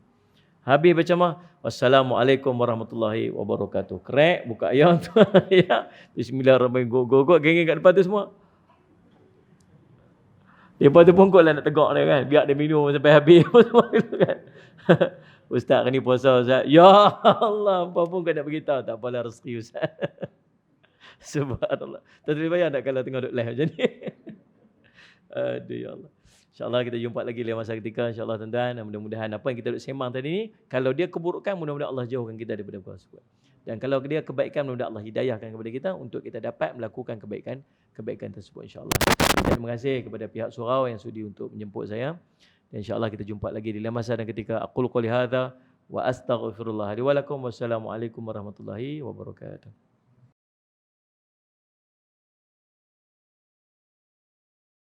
Habis baca mah, wassalamualaikum warahmatullahi wabarakatuh. Krek, buka ayat tu. Ya. Bismillahirrahmanirrahim. Gogok, geng kat depan tu semua. Lepas tu pun kot lah nak tegak dia kan. Biar dia minum sampai habis. Kan. Ustaz ni puasa Ustaz. Ya Allah, apa pun kau nak beritahu. Tak apalah rezeki Ustaz. Subhanallah. Tak boleh bayar tak kalau tengok duduk live macam ni. Aduh ya Allah. InsyaAllah kita jumpa lagi dalam masa ketika. InsyaAllah tuan-tuan. Mudah-mudahan apa yang kita duduk sembang tadi ni. Kalau dia keburukan, mudah-mudahan Allah jauhkan kita daripada perkara tersebut. Dan kalau dia kebaikan, mudah-mudahan Allah hidayahkan kepada kita untuk kita dapat melakukan kebaikan tersebut insyaAllah. Terima kasih kepada pihak surau yang sudi untuk menjemput saya. Dan insyaAllah kita jumpa lagi di lain masa dan ketika. Aqul qouli hadza wa astaghfirullah li wa lakum. Wassalamualaikum warahmatullahi wabarakatuh.